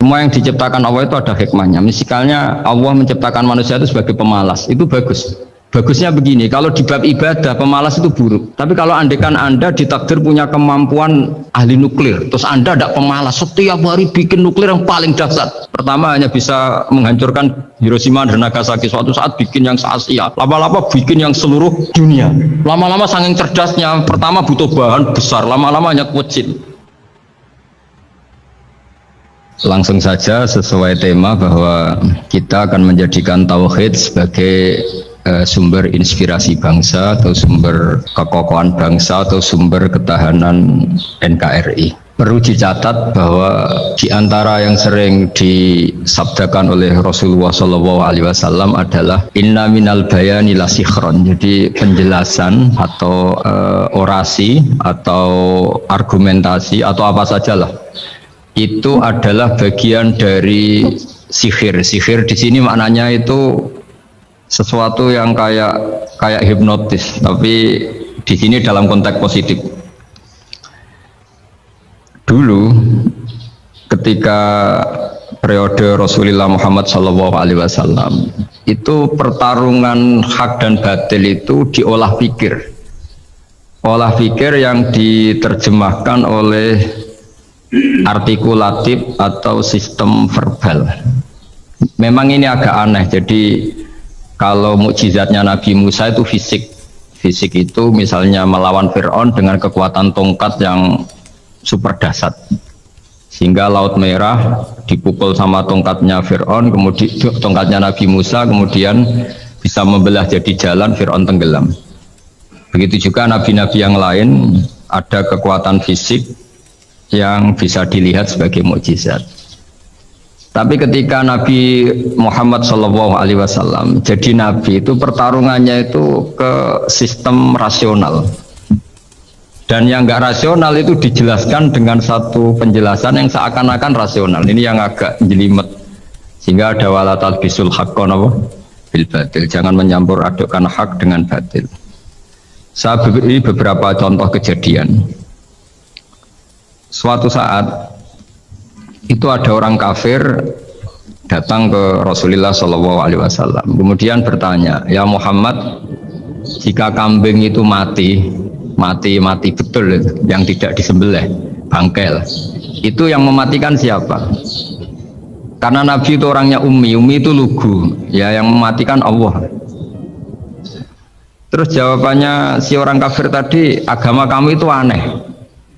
Semua yang diciptakan Allah itu ada hikmahnya. Misalnya Allah menciptakan manusia itu sebagai pemalas, itu bagus. Bagusnya begini, kalau di bab ibadah pemalas itu buruk. Tapi kalau andekan Anda ditakdir punya kemampuan ahli nuklir, terus Anda tidak pemalas, setiap hari bikin nuklir yang paling dahsyat. Pertama hanya bisa menghancurkan Hiroshima dan Nagasaki, suatu saat bikin yang se-Asia, lama-lama bikin yang seluruh dunia. Lama-lama saking cerdasnya, pertama butuh bahan besar, lama-lama hanya kecil. Langsung saja sesuai tema bahwa kita akan menjadikan tauhid sebagai sumber inspirasi bangsa atau sumber kekokohan bangsa atau sumber ketahanan NKRI. Perlu dicatat bahwa di antara yang sering disabdakan oleh Rasulullah SAW adalah inna minal bayani la sikhron. Jadi penjelasan atau orasi atau argumentasi atau apa sajalah itu adalah bagian dari sihir. Sihir di sini maknanya itu sesuatu yang kayak hipnotis, tapi di sini dalam konteks positif. Dulu ketika periode Rasulullah Muhammad SAW itu pertarungan hak dan batil itu diolah pikir. Olah pikir yang diterjemahkan oleh artikulatif atau sistem verbal. Memang ini agak aneh. Jadi kalau mukjizatnya Nabi Musa itu fisik. Fisik itu misalnya melawan Fir'aun dengan kekuatan tongkat yang super dahsyat. Sehingga Laut Merah dipukul sama tongkatnya Fir'aun, kemudian tongkatnya Nabi Musa kemudian bisa membelah jadi jalan, Fir'aun tenggelam. Begitu juga nabi-nabi yang lain ada kekuatan fisik yang bisa dilihat sebagai mukjizat. Tapi ketika Nabi Muhammad SAW jadi nabi itu pertarungannya itu ke sistem rasional. Dan yang enggak rasional itu dijelaskan dengan satu penjelasan yang seakan-akan rasional. Ini yang agak jelimet. Sehingga ada wala talbisul haqqo bil batil. Jangan mencampur adukkan hak dengan batil. Saya beri beberapa contoh kejadian. Suatu saat itu ada orang kafir datang ke Rasulullah SAW, kemudian bertanya, ya Muhammad, jika kambing itu mati betul, yang tidak disembelih, bangkel, itu yang mematikan siapa? Karena Nabi itu orangnya ummi itu lugu, ya yang mematikan Allah. Terus jawabannya si orang kafir tadi, agama kamu itu aneh.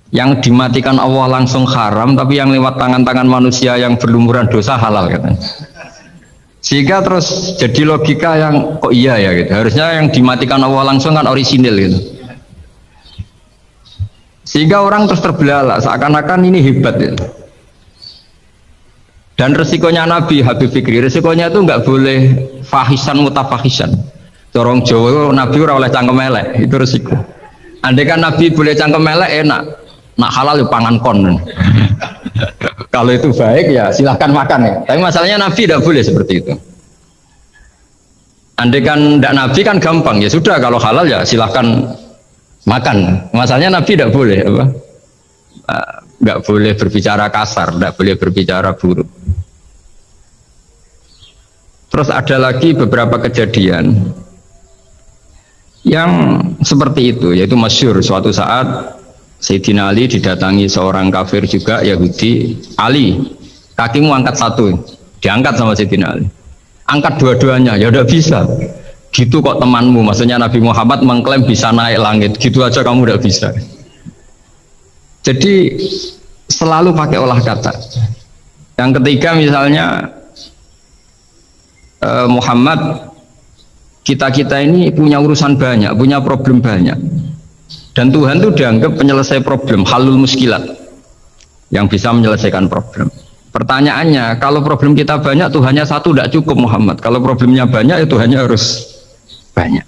Yang dimatikan Allah langsung haram, tapi yang lewat tangan-tangan manusia yang berlumuran dosa halal katanya. Sehingga terus jadi logika yang kok iya ya gitu. Harusnya yang dimatikan Allah langsung kan orisinil gitu. Sehingga orang terus terbelalak seakan-akan ini hebat gitu. Dan resikonya Nabi Habib Fikri, resikonya itu nggak boleh fahisan mutafahisan. Corong Jawa Nabi ora oleh cangkem elek, itu resiko. Andai kan Nabi boleh cangkem elek enak. Nak halal ya pangan kon. Kalau itu baik ya silahkan makan ya. Tapi masalahnya Nabi tidak boleh seperti itu. Andai kan tidak Nabi kan gampang, ya sudah kalau halal ya silahkan makan. Masalahnya Nabi tidak boleh apa? Nggak boleh berbicara kasar, tidak boleh berbicara buruk. Terus ada lagi beberapa kejadian yang seperti itu, yaitu masyhur suatu saat Sayyidina Ali didatangi seorang kafir juga Yahudi. Ali, kakimu angkat satu, diangkat sama Sayyidina Ali. Angkat dua-duanya, ya udah bisa. Gitu kok temanmu, maksudnya Nabi Muhammad mengklaim bisa naik langit, gitu aja kamu udah bisa. Jadi selalu pakai olah kata. Yang ketiga misalnya Muhammad, kita ini punya urusan banyak, punya problem banyak. Dan Tuhan itu dianggap penyelesai problem, halul muskilat, yang bisa menyelesaikan problem. Pertanyaannya, kalau problem kita banyak, Tuhannya satu tidak cukup Muhammad. Kalau problemnya banyak, ya Tuhannya harus banyak.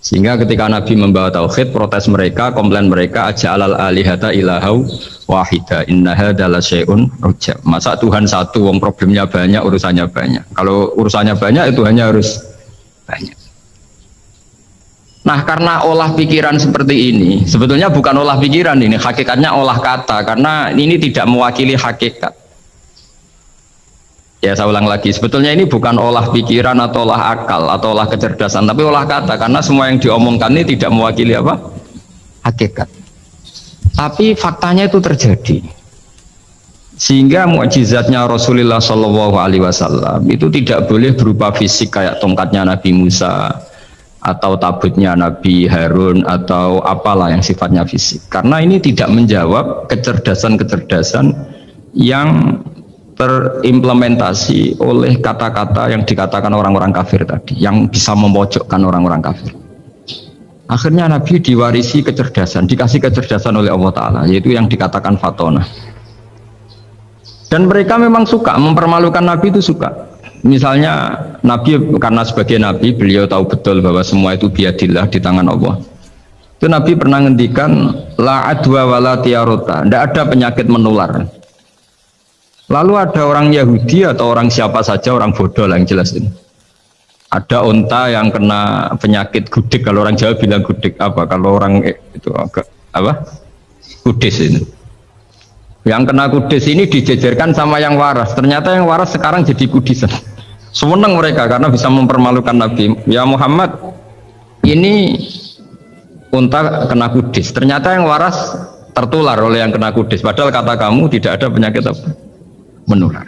Sehingga ketika Nabi membawa tauhid, protes mereka, komplain mereka, aja'alal alihata ilahau wahida innaha dala syai'un ujab. Masa Tuhan satu, wong problemnya banyak, urusannya banyak. Kalau urusannya banyak, ya Tuhannya harus banyak. Nah, karena olah pikiran seperti ini, sebetulnya bukan olah pikiran ini, hakikatnya olah kata, karena ini tidak mewakili hakikat. Ya saya ulang lagi, sebetulnya ini bukan olah pikiran atau olah akal atau olah kecerdasan, tapi olah kata, karena semua yang diomongkan ini tidak mewakili apa? Hakikat. Tapi faktanya itu terjadi. Sehingga mukjizatnya Rasulullah Shallallahu Alaihi Wasallam itu tidak boleh berupa fisik kayak tongkatnya Nabi Musa atau tabutnya Nabi Harun atau apalah yang sifatnya fisik. Karena ini tidak menjawab kecerdasan-kecerdasan yang terimplementasi oleh kata-kata yang dikatakan orang-orang kafir tadi, yang bisa memojokkan orang-orang kafir. Akhirnya Nabi diwarisi kecerdasan, dikasih kecerdasan oleh Allah Ta'ala, yaitu yang dikatakan fatona. Dan mereka memang suka, mempermalukan Nabi itu suka. Misalnya Nabi, karena sebagai Nabi, beliau tahu betul bahwa semua itu biadillah, di tangan Allah. Itu Nabi pernah ngendikan, la adwa wala tiarota, tidak ada penyakit menular. Lalu ada orang Yahudi atau orang siapa saja, orang bodoh lah yang jelas ini. Ada unta yang kena penyakit gudik, kalau orang Jawa bilang gudik apa, kalau orang itu agak apa? Kudis ini. Yang kena kudis ini dijejerkan sama yang waras. Ternyata yang waras sekarang jadi kudisan. Senang mereka karena bisa mempermalukan Nabi. Ya Muhammad, ini unta kena kudis. Ternyata yang waras tertular oleh yang kena kudis. Padahal kata kamu tidak ada penyakit apa? Menular.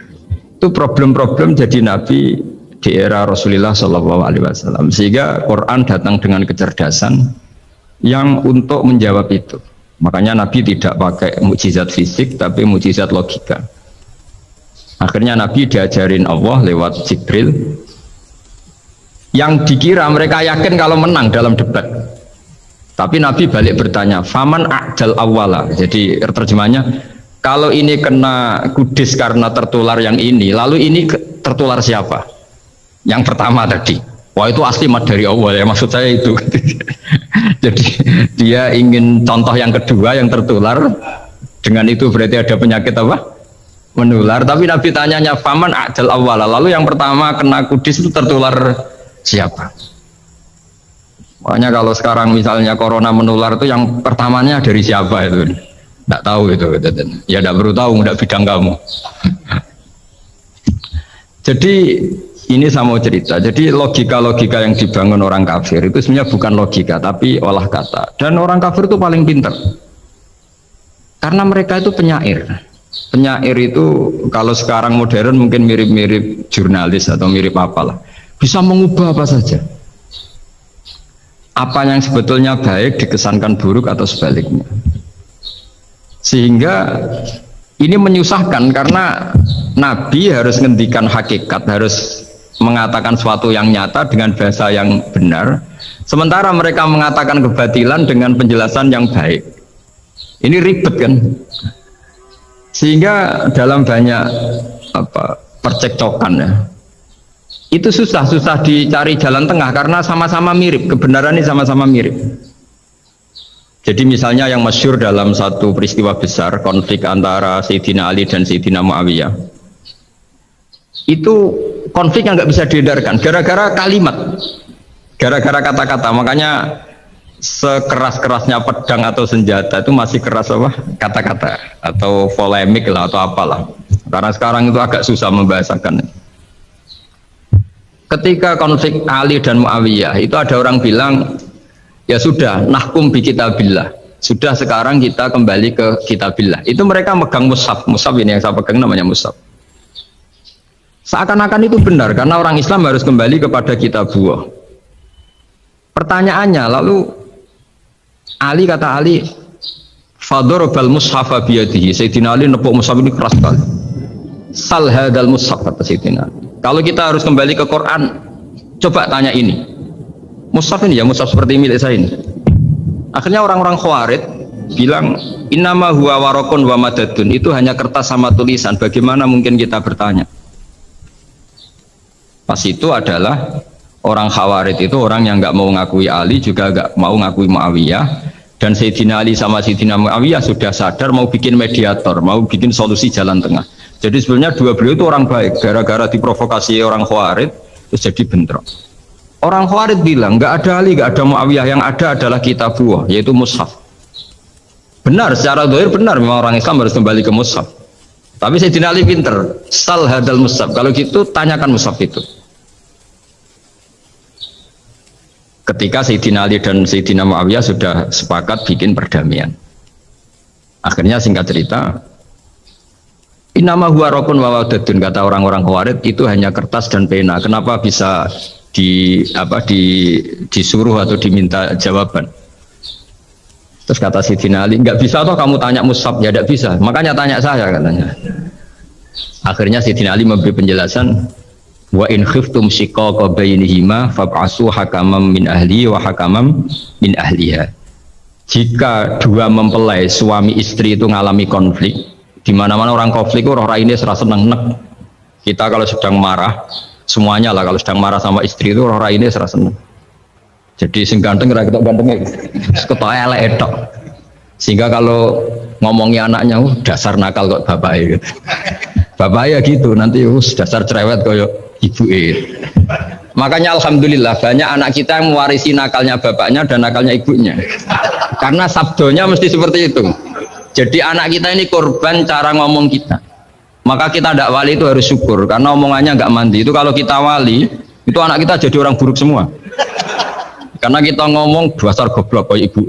Itu problem-problem jadi Nabi di era Rasulullah Shallallahu Alaihi Wasallam, sehingga Quran datang dengan kecerdasan yang untuk menjawab itu. Makanya Nabi tidak pakai mukjizat fisik tapi mukjizat logika. Akhirnya Nabi diajarin Allah lewat Jibril, yang dikira mereka yakin kalau menang dalam debat. Tapi Nabi balik bertanya, faman a'jal awwala. Jadi terjemahnya, kalau ini kena kudis karena tertular yang ini, lalu ini tertular siapa? Yang pertama tadi. Wah, itu asli mat dari Allah ya, maksud saya itu. Jadi dia ingin contoh yang kedua yang tertular, dengan itu berarti ada penyakit apa? Menular. Tapi Nabi tanyanya faman a'jal awwala, lalu yang pertama kena kudis itu tertular siapa? Makanya kalau sekarang misalnya corona menular itu yang pertamanya dari siapa itu? Tidak tahu itu, ya tidak perlu tahu, tidak bidang kamu. Jadi ini saya mau cerita. Jadi logika-logika yang dibangun orang kafir itu sebenarnya bukan logika, tapi olah kata. Dan orang kafir itu paling pintar, karena mereka itu penyair. Penyair itu kalau sekarang modern mungkin mirip-mirip jurnalis atau mirip apalah, bisa mengubah apa saja. Apa yang sebetulnya baik dikesankan buruk atau sebaliknya. Sehingga ini menyusahkan karena Nabi harus ngendikan hakikat, harus mengatakan sesuatu yang nyata dengan bahasa yang benar, sementara mereka mengatakan kebatilan dengan penjelasan yang baik. Ini ribet kan? Sehingga dalam banyak percekcokan ya, itu susah dicari jalan tengah karena sama-sama mirip, kebenaran ini sama-sama mirip. Jadi misalnya yang masyhur dalam satu peristiwa besar, konflik antara Sayyidina Ali dan Sayyidina Muawiyah, itu konflik yang nggak bisa diedarkan gara-gara kalimat, gara-gara kata-kata. Makanya sekeras-kerasnya pedang atau senjata itu masih keras apa? Kata-kata atau polemik lah atau apalah. Karena sekarang itu agak susah membahasakan. Ketika konflik Ali dan Muawiyah itu ada orang bilang, ya sudah, nahkum bi kitabillah. Sudah, sekarang kita kembali ke kitabillah. Itu mereka megang mushaf. Mushaf ini yang saya pegang namanya mushaf. Seakan-akan itu benar karena orang Islam harus kembali kepada kitabullah. Pertanyaannya, lalu Ali kata Ali, fadharabal mushafa biyadihi. Sayyidina Ali nepuk mushaf ini keras sekali. Sal hadal mushaf, kata Sayyidina Ali. Kalau kita harus kembali ke Quran, coba tanya ini. Mushaf ini ya, mushaf seperti milik saya ini. Akhirnya orang-orang Khawarij bilang, innama huwa warakun wa madadun, itu hanya kertas sama tulisan, bagaimana mungkin kita bertanya? Pas itu adalah orang Khawarij itu orang yang nggak mau ngakui Ali, juga nggak mau ngakui Muawiyah. Dan Sayyidina Ali sama Sayyidina Muawiyah sudah sadar mau bikin mediator, mau bikin solusi jalan tengah. Jadi sebenarnya dua beliau itu orang baik, gara-gara diprovokasi orang Khawarij terus jadi bentrok. Orang Khawarij bilang nggak ada Ali, nggak ada Muawiyah, yang ada adalah kitabullah, yaitu mushaf. Benar, secara zahir benar, memang orang Islam harus kembali ke mushaf. Tapi Sayyidina Ali pinter, sal hadal mushaf. Kalau gitu tanyakan mushaf itu. Ketika Sayyidina Ali dan Sayyidina Muawiyah sudah sepakat bikin perdamaian. Akhirnya singkat cerita, inama huwa rokun wa wadadun, kata orang-orang Khawarij itu hanya kertas dan pena. Kenapa bisa disuruh atau diminta jawaban? Terus kata Sayyidina Ali, enggak bisa toh kamu tanya mushaf, ya enggak bisa. Makanya tanya saya katanya. Akhirnya Sayyidina Ali memberi penjelasan, wa in khiftum shiqaqa bainihima fab'asu hakaman min ahli wa hakaman min ahliha. Jika dua mempelai suami istri itu ngalami konflik, di mana-mana orang konflik itu orang ini serasa seneng nek. Kita kalau sedang marah, semuanya lah kalau sedang marah sama istri itu orang ini serasa seneng. Jadi sing ganteng kira ketok gantengnya ketok elek etok. Sehingga kalau ngomongi anaknya, dasar nakal kok bapak gitu. Bapak ya gitu, nanti dasar cerewet koyo ibu. Makanya alhamdulillah banyak anak kita yang mewarisi nakalnya bapaknya dan nakalnya ibunya. Karena sabdonya mesti seperti itu. Jadi anak kita ini korban cara ngomong kita. Maka kita tidak wali itu harus syukur karena omongannya nggak mandi. Itu kalau kita wali, itu anak kita jadi orang buruk semua. Karena kita ngomong dasar goblok koyo ibu.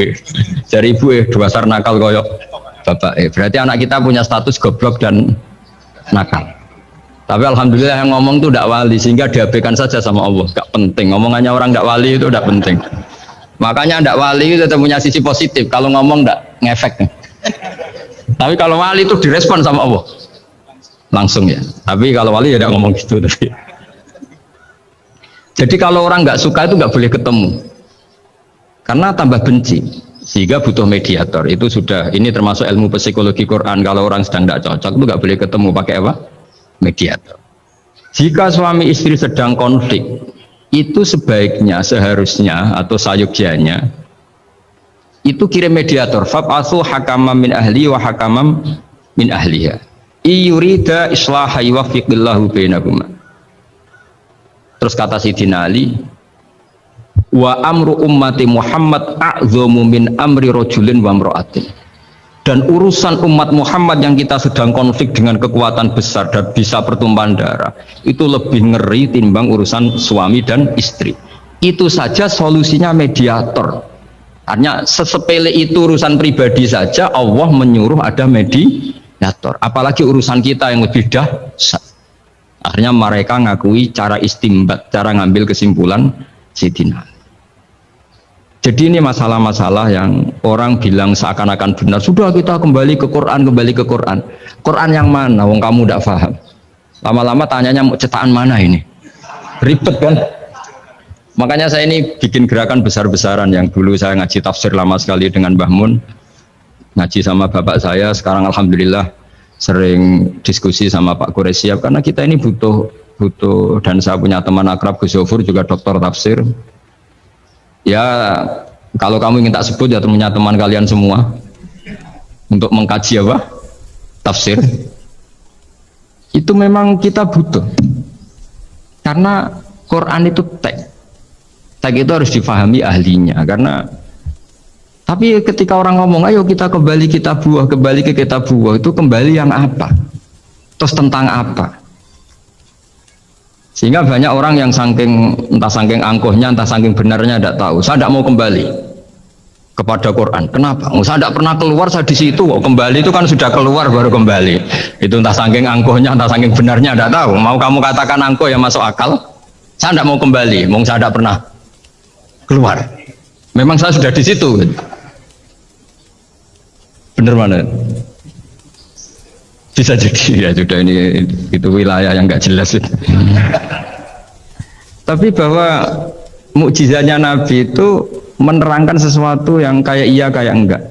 Dari ibu dasar nakal koyo bapak. Berarti anak kita punya status goblok dan nakal. Tapi alhamdulillah yang ngomong itu tidak wali sehingga diabaikan saja sama Allah. Gak penting. Ngomongannya orang tidak wali itu tidak penting. Makanya tidak wali itu tetap punya sisi positif. Kalau ngomong tidak ngefek. Tapi kalau wali itu direspon sama Allah langsung ya. Tapi kalau wali ya tidak ngomong gitu. Jadi kalau orang nggak suka itu nggak boleh ketemu. Karena tambah benci. Sehingga butuh mediator. Itu sudah, ini termasuk ilmu psikologi Quran. Kalau orang sedang tidak cocok itu nggak boleh ketemu pakai apa? Mediator. Jika suami istri sedang konflik, itu sebaiknya, seharusnya atau sayugjanya itu kirim mediator. Fab'atsu hakaman min ahli wa hakaman min ahliha. Iyurida islaha yuwaffiqillahu bainahuma. Terus kata Sayyidina Ali, wa amru ummati Muhammad a'dhamu min amri rajulin wa imra'atin. Dan urusan umat Muhammad yang kita sedang konflik dengan kekuatan besar dan bisa pertumpahan darah itu lebih ngeri timbang urusan suami dan istri. Itu saja solusinya mediator. Artinya sesepele itu urusan pribadi saja Allah menyuruh ada mediator. Apalagi urusan kita yang lebih dahsyat. Akhirnya mereka ngakui cara istimbat, cara ngambil kesimpulan Sayyidina. Jadi ini masalah-masalah yang orang bilang seakan-akan benar. Sudah kita kembali ke Quran, kembali ke Quran. Quran yang mana? Wong kamu tidak paham. Lama-lama tanyanya mau cetakan mana ini? Ribet kan? Makanya saya ini bikin gerakan besar-besaran yang dulu saya ngaji tafsir lama sekali dengan Mbah Mun. Ngaji sama bapak saya, sekarang alhamdulillah sering diskusi sama Pak Quraisyab karena kita ini butuh dan saya punya teman akrab Gus Zofur juga doktor tafsir. Ya kalau kamu ingin tak sebut ya temannya teman kalian semua untuk mengkaji apa? Tafsir. Itu memang kita butuh. Karena Quran itu teks. Teks itu harus difahami ahlinya karena tapi ketika orang ngomong ayo kita kembali kitab buah, kembali ke kitab buah, itu kembali yang apa? Terus tentang apa? Sehingga banyak orang yang entah saking angkuhnya, entah saking benarnya tidak tahu. Saya tidak mau kembali kepada Quran. Kenapa? Saya tidak pernah keluar, saya di situ. Kembali itu kan sudah keluar baru kembali. Itu entah saking angkuhnya, entah saking benarnya tidak tahu. Mau kamu katakan angkuh yang masuk akal? Saya tidak mau kembali. Saya tidak pernah keluar. Memang saya sudah di situ. Bener mana? Bisa jadi ya sudah ini itu wilayah yang nggak jelas. Tapi bahwa mukjizatnya Nabi itu menerangkan sesuatu yang kayak iya kayak enggak.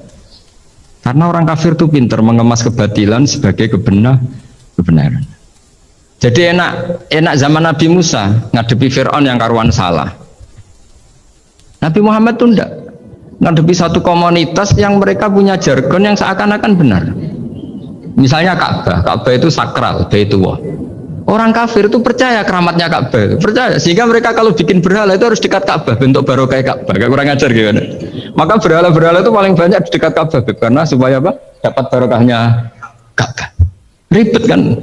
Karena orang kafir itu pintar mengemas kebatilan sebagai kebenaran. Jadi enak zaman Nabi Musa ngadepi Fir'aun yang karuan salah. Nabi Muhammad itu enggak ngadepi satu komunitas yang mereka punya jargon yang seakan-akan benar. Misalnya Ka'bah itu sakral, Baitullah. Orang kafir itu percaya keramatnya Ka'bah itu, percaya. Sehingga mereka kalau bikin berhala itu harus dekat Ka'bah, bentuk barokah Ka'bah. Gak kurang ajar gimana? Maka berhala-berhala itu paling banyak di dekat Ka'bah karena supaya apa? Dapat barokahnya Ka'bah. Ribet kan?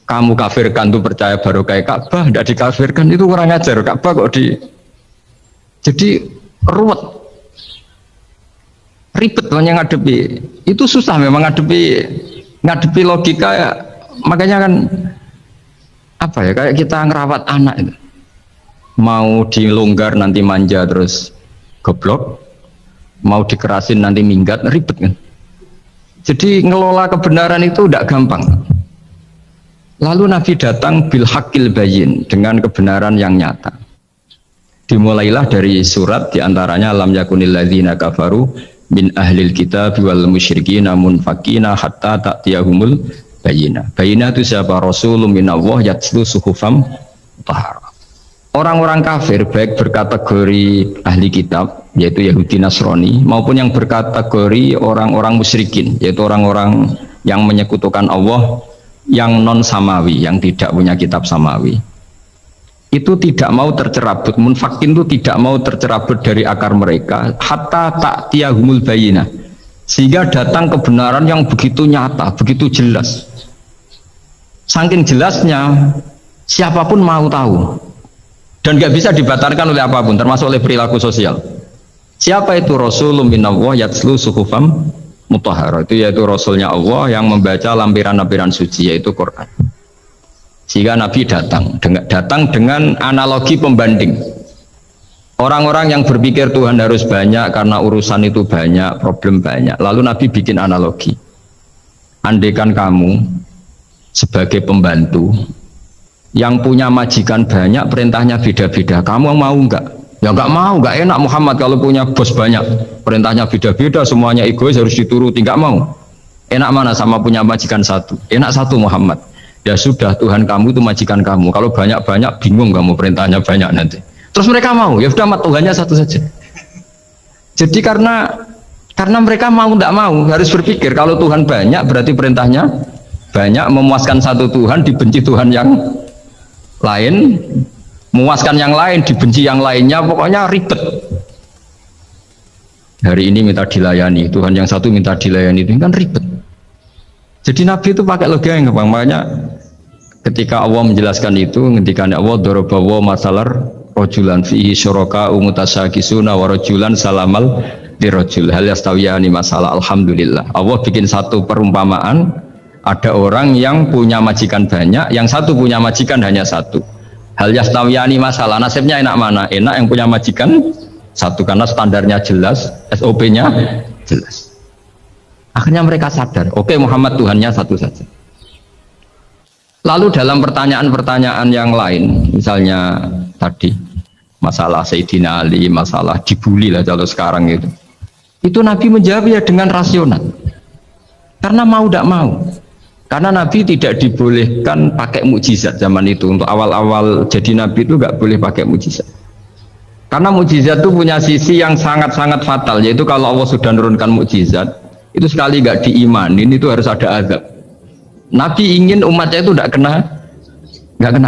Kamu kafirkan tuh percaya baru kayak Ka'bah, tidak dikafirkan itu kurang ajar. Ka'bah kok jadi ruwet, ribet banyak ngadepi. Itu susah memang ngadepi logika ya. Makanya kan apa ya, kayak kita ngerawat anak itu. Mau dilonggar nanti manja terus goblok, mau dikerasin nanti minggat, ribet kan. Jadi ngelola kebenaran itu tidak gampang. Lalu Nabi datang bil haqqil bayyin, dengan kebenaran yang nyata. Dimulailah dari surat diantaranya lam yakunil ladzina kafaru min ahlil kitab wal musyrikin munfakina hatta ta'tiyahumul bayyinah. Bayyinah itu siapa? Rasulun minallah yatslu suhufam tahara. Orang-orang kafir baik berkategori ahli kitab yaitu Yahudi Nasrani maupun yang berkategori orang-orang musyrikin yaitu orang-orang yang menyekutukan Allah yang non samawi, yang tidak punya kitab samawi, itu tidak mau tercerabut. Munfakin itu tidak mau tercerabut dari akar mereka hatta ta'tiyahumul bayyinah, sehingga datang kebenaran yang begitu nyata, begitu jelas. Saking jelasnya siapapun mau tahu dan nggak bisa dibatalkan oleh apapun, termasuk oleh perilaku sosial. Siapa itu? Rasulun minallah yatslu suhufam mutahhara, itu yaitu Rasulnya Allah yang membaca lampiran-lampiran suci, yaitu Quran. Sehingga Nabi datang dengan analogi pembanding. Orang-orang yang berpikir Tuhan harus banyak karena urusan itu banyak, problem banyak. Lalu Nabi bikin analogi. Andaikan kamu sebagai pembantu yang punya majikan banyak, perintahnya beda-beda, kamu mau enggak? Ya enggak mau, enggak enak Muhammad kalau punya bos banyak, perintahnya beda-beda, semuanya egois harus dituruti, enggak mau. Enak mana sama punya majikan satu? Enak satu Muhammad. Ya sudah, Tuhan kamu itu majikan kamu. Kalau banyak-banyak bingung kamu, perintahnya banyak nanti. Terus mereka mau, ya sudah Tuhannya satu saja. Jadi karena mereka mau enggak mau, harus berpikir kalau Tuhan banyak berarti perintahnya banyak, memuaskan satu Tuhan dibenci Tuhan yang lain, memuaskan yang lain dibenci yang lainnya, pokoknya ribet. Hari ini minta dilayani, Tuhan yang satu minta dilayani, itu kan ribet. Jadi Nabi itu pakai logika yang gampang. Makanya ketika Allah menjelaskan itu, ketika Allah dorobawa masalar rojulan fihi syuraka umutasakisuna wa rojulan salamal dirojul hal yastawiyani masalah. Alhamdulillah, Allah bikin satu perumpamaan. Ada orang yang punya majikan banyak, yang satu punya majikan hanya satu. Hal yastawiyani masalah, nasibnya enak mana? Enak yang punya majikan satu karena standarnya jelas, SOP-nya jelas. Akhirnya mereka sadar, oke, Muhammad Tuhannya satu saja. Lalu dalam pertanyaan-pertanyaan yang lain, misalnya tadi masalah Sayyidina Ali, masalah dibully lah kalau sekarang itu Nabi menjawab ya dengan rasional. Karena mau tidak mau. Karena Nabi tidak dibolehkan pakai mukjizat zaman itu. Untuk awal-awal jadi Nabi itu nggak boleh pakai mukjizat. Karena mukjizat itu punya sisi yang sangat-sangat fatal, yaitu kalau Allah sudah menurunkan mukjizat, itu sekali nggak diimanin itu harus ada azab. Nabi ingin umatnya itu nggak kena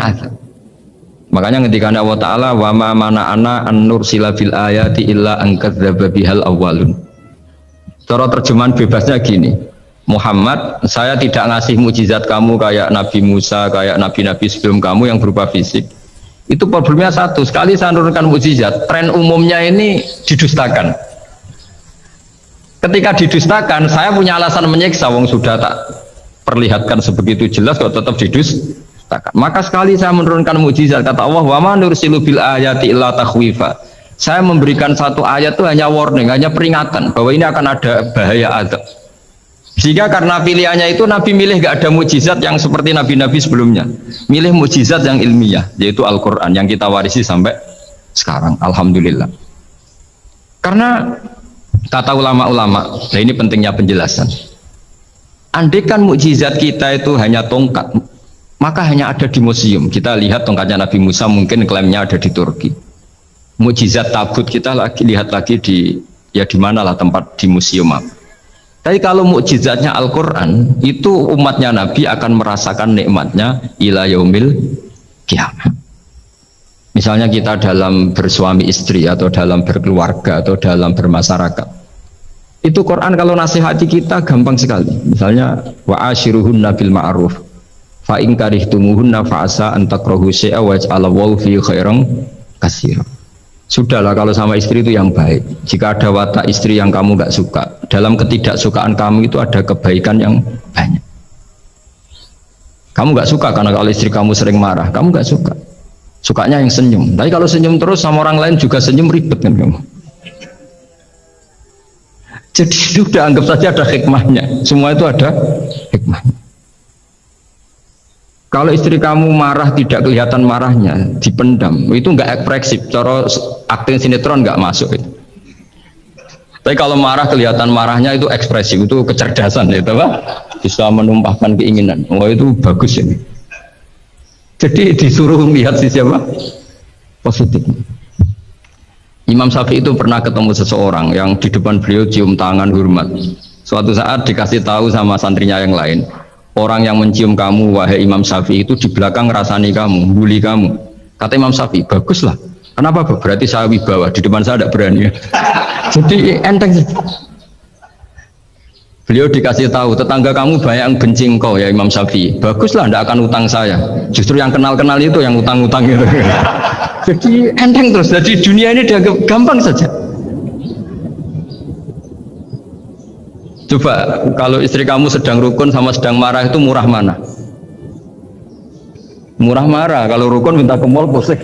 azab. Makanya ketika Allah Ta'ala wa ma mana'ana an nursila bil ayati illa an kadzdzaba bihal awwalun. Cara terjemahan bebasnya gini, Muhammad, saya tidak ngasih mukjizat kamu kayak Nabi Musa, kayak nabi-nabi sebelum kamu yang berupa fisik. Itu problemnya satu, sekali saya menurunkan mukjizat, tren umumnya ini didustakan. Ketika didustakan, saya punya alasan menyiksa, wong sudah tak perlihatkan sebegitu jelas kok tetap didustakan. Maka sekali saya menurunkan mukjizat, kata Allah, wa ma nursilu bil ayati illa takhwifa. Saya memberikan satu ayat itu hanya warning, hanya peringatan bahwa ini akan ada bahaya azab. Sehingga karena pilihannya itu Nabi milih gak ada mukjizat yang seperti nabi-nabi sebelumnya, milih mukjizat yang ilmiah, yaitu Al-Quran yang kita warisi sampai sekarang, alhamdulillah. Karena kata ulama-ulama, nah ini pentingnya penjelasan, andaikan mukjizat kita itu hanya tongkat, maka hanya ada di museum. Kita lihat tongkatnya Nabi Musa, mungkin klaimnya ada di Turki. Mukjizat tabut kita lihat lagi di mana lah tempat di museum apa. Tapi kalau mukjizatnya Al-Quran, itu umatnya Nabi akan merasakan nikmatnya ila yaumil kiamah. Misalnya kita dalam bersuami istri atau dalam berkeluarga atau dalam bermasyarakat, Itu Quran kalau nasihati kita gampang sekali. Misalnya wa ashiruhunna bil ma'ruf fa in karihtumuhunna fa asa an takrahu syai'a wa ja'alallahu fi khairan katsira. Sudahlah kalau sama istri itu yang baik. Jika ada watak istri yang kamu nggak suka, dalam ketidaksukaan kamu itu ada kebaikan yang banyak. Kamu nggak suka karena kalau istri kamu sering marah, kamu nggak suka. Sukanya yang senyum. Tapi kalau senyum terus sama orang lain juga senyum, ribet kan kamu. Jadi sudah anggap saja ada hikmahnya. Semua itu ada hikmahnya. Kalau istri kamu marah tidak kelihatan marahnya, dipendam, itu nggak ekspresif. Cara akting sinetron nggak masuk itu. Tapi kalau marah kelihatan marahnya itu ekspresif, itu kecerdasan, itu Pak. Bisa menumpahkan keinginan. Oh itu bagus ini. Jadi disuruh lihat sisi apa? Positif. Imam Syafi'i itu pernah ketemu seseorang yang di depan beliau cium tangan hormat. Suatu saat dikasih tahu sama santrinya yang lain, orang yang mencium kamu wahai Imam Syafi'i itu di belakang ngerasani kamu, bully kamu. Kata Imam Syafi'i, baguslah. Kenapa? Berarti saya wibawa, di depan saya tidak berani. Jadi enteng. Beliau dikasih tahu, tetangga kamu banyak yang benci engkau ya Imam Syafi'i. Baguslah, tidak akan utang saya. Justru yang kenal-kenal itu yang utang-utang itu. Jadi enteng terus. Jadi dunia ini dianggap gampang saja. Coba kalau istri kamu sedang rukun sama sedang marah itu murah mana? Murah marah. Kalau rukun minta ke mall posek.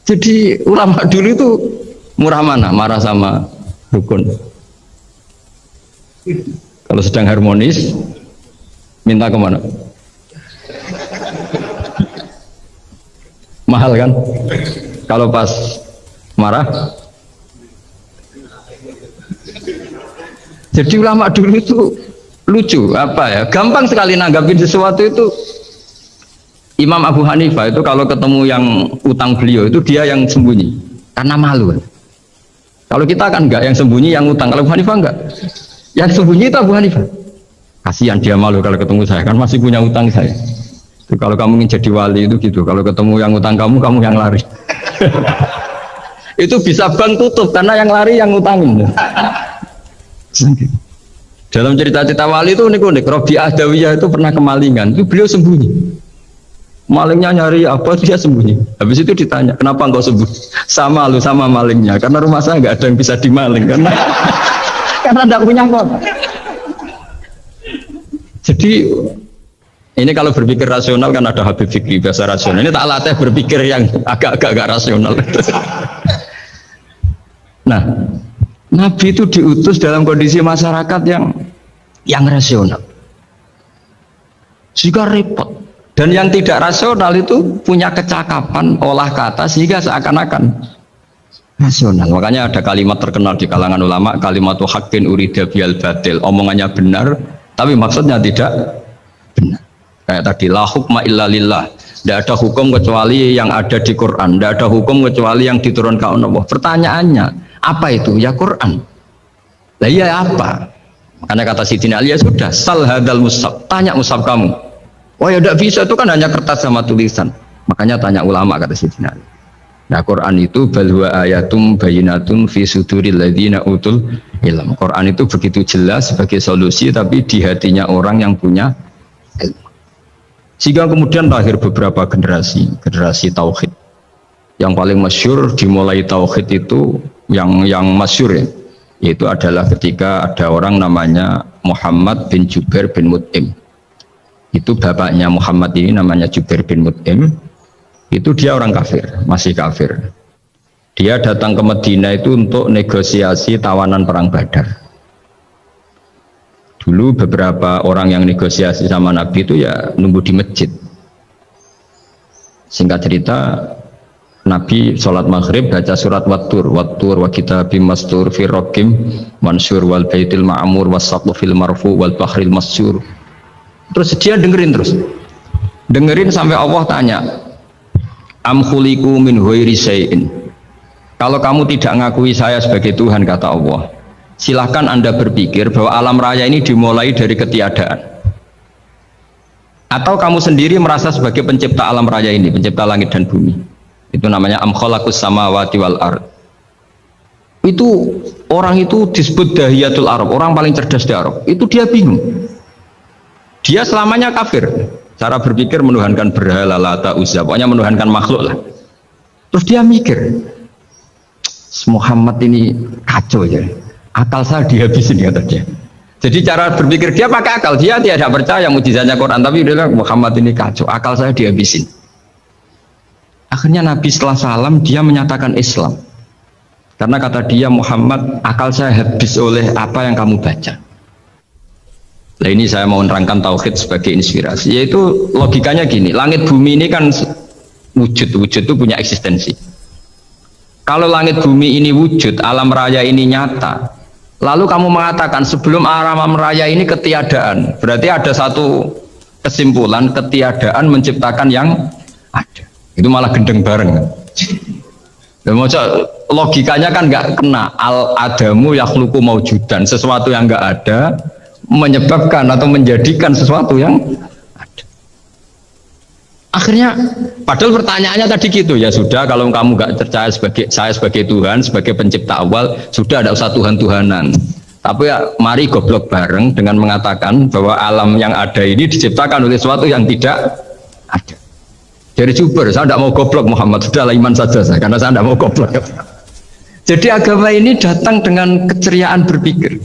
Jadi ulama dulu itu murah mana? Marah sama rukun. Kalau sedang harmonis minta kemana? Mahal kan? Kalau pas marah. Jadi ulama dulu itu lucu apa ya? Gampang sekali nanggapin sesuatu itu. Imam Abu Hanifah itu kalau ketemu yang utang beliau itu dia yang sembunyi karena malu. Kalau kita kan enggak yang sembunyi yang utang. Kalau Abu Hanifah enggak. Yang sembunyi itu Abu Hanifah. Kasihan dia malu kalau ketemu saya, kan masih punya utang saya. Itu kalau kamu ingin jadi wali itu gitu. Kalau ketemu yang utang kamu, kamu yang lari. Itu bisa bank tutup karena yang lari yang utangin. Dalam cerita-cerita wali itu unik-unik. Robi Adawiyah itu pernah kemalingan. Itu beliau sembunyi. Malingnya nyari apa dia sembunyi. Habis itu ditanya, kenapa engkau sembunyi? Sama lu sama malingnya. Karena rumah saya nggak ada yang bisa dimaling karena tidak punya apa. Jadi ini kalau berpikir rasional kan ada Habib Fikri bahasa rasional. Ini tak latih berpikir yang agak rasional. Nah, Nabi itu diutus dalam kondisi masyarakat yang rasional. Sehingga repot. Dan yang tidak rasional itu punya kecakapan olah kata sehingga seakan-akan rasional. Makanya ada kalimat terkenal di kalangan ulama, kalimatu haqqin urida bial batil. Omongannya benar, tapi maksudnya tidak benar. Kayak tadi, la hukma illa lillah. Tidak ada hukum kecuali yang ada di Quran. Tidak ada hukum kecuali yang diturunkan Allah. Pertanyaannya, apa itu? Ya Quran. Lah iya apa? Makanya kata Sidina Ali, ya sudah, sal hadal mushaf. Tanya mushaf kamu. Oh ya tidak bisa, itu kan hanya kertas sama tulisan. Makanya tanya ulama, kata Sidina Ali. Nah Quran itu balwa ayatum bayinatum fi suduril ladzina utul ilm. Quran itu begitu jelas sebagai solusi tapi di hatinya orang yang punya ilmu. Sehingga kemudian lahir beberapa generasi tauhid. Yang paling masyhur dimulai tauhid itu yang masyhur ya, yaitu adalah ketika ada orang namanya Muhammad bin Jubair bin Mut'im. Itu bapaknya Muhammad ini namanya Jubair bin Mut'im. Itu dia orang kafir, masih kafir. Dia datang ke Madinah itu untuk negosiasi tawanan perang Badar. Dulu beberapa orang yang negosiasi sama Nabi itu ya nunggu di masjid. Singkat cerita, Nabi sholat maghrib baca surat Wattur wa kitabim mastur fi raqim mansur wal baitil ma'mur was saqfu fil marfu wal bahril masyur. Terus dia dengerin sampai Allah tanya, am khuliqu min ghairi syai'in. Kalau kamu tidak ngakui saya sebagai Tuhan, kata Allah, silahkan Anda berpikir bahwa alam raya ini dimulai dari ketiadaan. Atau kamu sendiri merasa sebagai pencipta alam raya ini, pencipta langit dan bumi. Itu namanya am khalaqus samawati wal ard. Itu orang itu disebut dahiyatul Arab, orang paling cerdas di Arab. Itu dia bingung. Dia selamanya kafir. Cara berpikir menuhankan berhala, Lata, Uzza, pokoknya menuhankan makhluk lah. Terus dia mikir, Muhammad ini kacau ya. Akal saya dihabisin katanya. Jadi cara berpikir dia pakai akal, dia tidak percaya mujizatnya Quran, tapi dia bilang Muhammad ini kacau, akal saya dihabisin. Akhirnya Nabi setelah salam dia menyatakan Islam. Karena kata dia, Muhammad, akal saya habis oleh apa yang kamu baca. Nah ini saya mau menerangkan tauhid sebagai inspirasi, yaitu logikanya gini, langit bumi ini kan wujud itu punya eksistensi. Kalau langit bumi ini wujud, alam raya ini nyata, lalu kamu mengatakan sebelum alam raya ini ketiadaan, berarti ada satu kesimpulan, ketiadaan menciptakan yang ada. Itu malah gendeng bareng. Logikanya kan nggak kena. Al-adamu yakhluqu maujudan, sesuatu yang nggak ada menyebabkan atau menjadikan sesuatu yang ada. Akhirnya padahal pertanyaannya tadi gitu, ya sudah kalau kamu nggak percaya saya sebagai Tuhan, sebagai pencipta awal, sudah ada usah Tuhan-Tuhanan. Tapi ya, mari goblok bareng dengan mengatakan bahwa alam yang ada ini diciptakan oleh sesuatu yang tidak ada. Dari Juber, saya tidak mau goblok Muhammad, sudahlah iman saja saya, karena saya tidak mau goblok. Jadi agama ini datang dengan keceriaan berpikir.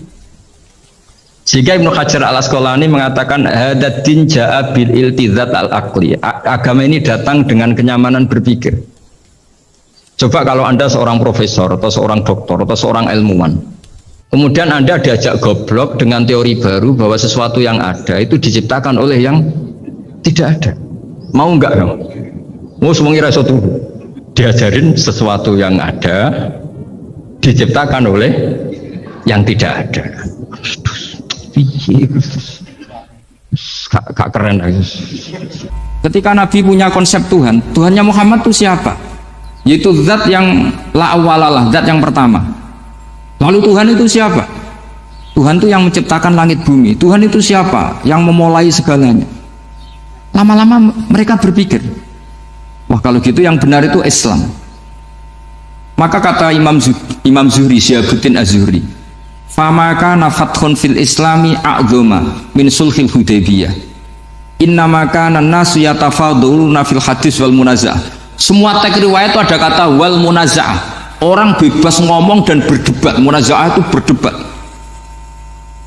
Sehingga Ibnu Hajar al-Asqalani mengatakan hadatin ja'a bil iltizat al-aqli. Agama ini datang dengan kenyamanan berpikir. Coba kalau Anda seorang profesor atau seorang doktor atau seorang ilmuwan, kemudian Anda diajak goblok dengan teori baru bahwa sesuatu yang ada itu diciptakan oleh yang tidak ada. Mau enggak kamu? Mau semuanya sesuatu diajarin sesuatu yang ada diciptakan oleh yang tidak ada. Gak keren. Ketika Nabi punya konsep Tuhan, Tuhannya Muhammad itu siapa? Yaitu zat yang la awalalah, zat yang pertama. Lalu Tuhan itu siapa? Tuhan itu yang menciptakan langit bumi. Tuhan itu siapa? Yang memulai segalanya. Lama-lama mereka berpikir, wah kalau gitu yang benar itu Islam. Maka kata Imam Zuhri, Syihabuddin Az-Zuhri, famaka nafathun fil islami a'zoma min sulhil hudaybiyah innamaka nasu yatafaduluna fil hadis wal munazah. Semua teks riwayat itu ada kata wal munazah, orang bebas ngomong dan berdebat. Munazah itu berdebat.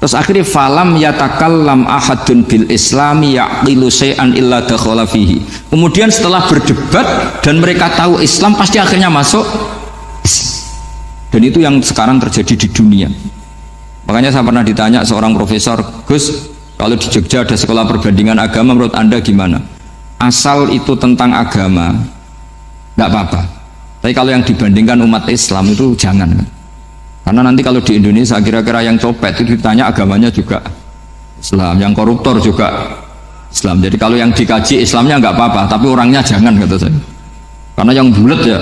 Terus akhirnya falam yatakallam ahadun bil islami yaqilu syai'an illa dakhala fihi. Kemudian setelah berdebat dan mereka tahu Islam, pasti akhirnya masuk. Dan itu yang sekarang terjadi di dunia. Makanya saya pernah ditanya seorang profesor, Gus, kalau di Jogja ada sekolah perbandingan agama, menurut Anda gimana? Asal itu tentang agama, nggak apa-apa. Tapi kalau yang dibandingkan umat Islam itu jangan. Karena nanti kalau di Indonesia kira-kira yang copet itu ditanya agamanya juga Islam, yang koruptor juga Islam. Jadi kalau yang dikaji Islamnya nggak apa-apa, tapi orangnya jangan, kata saya. Karena yang bulat ya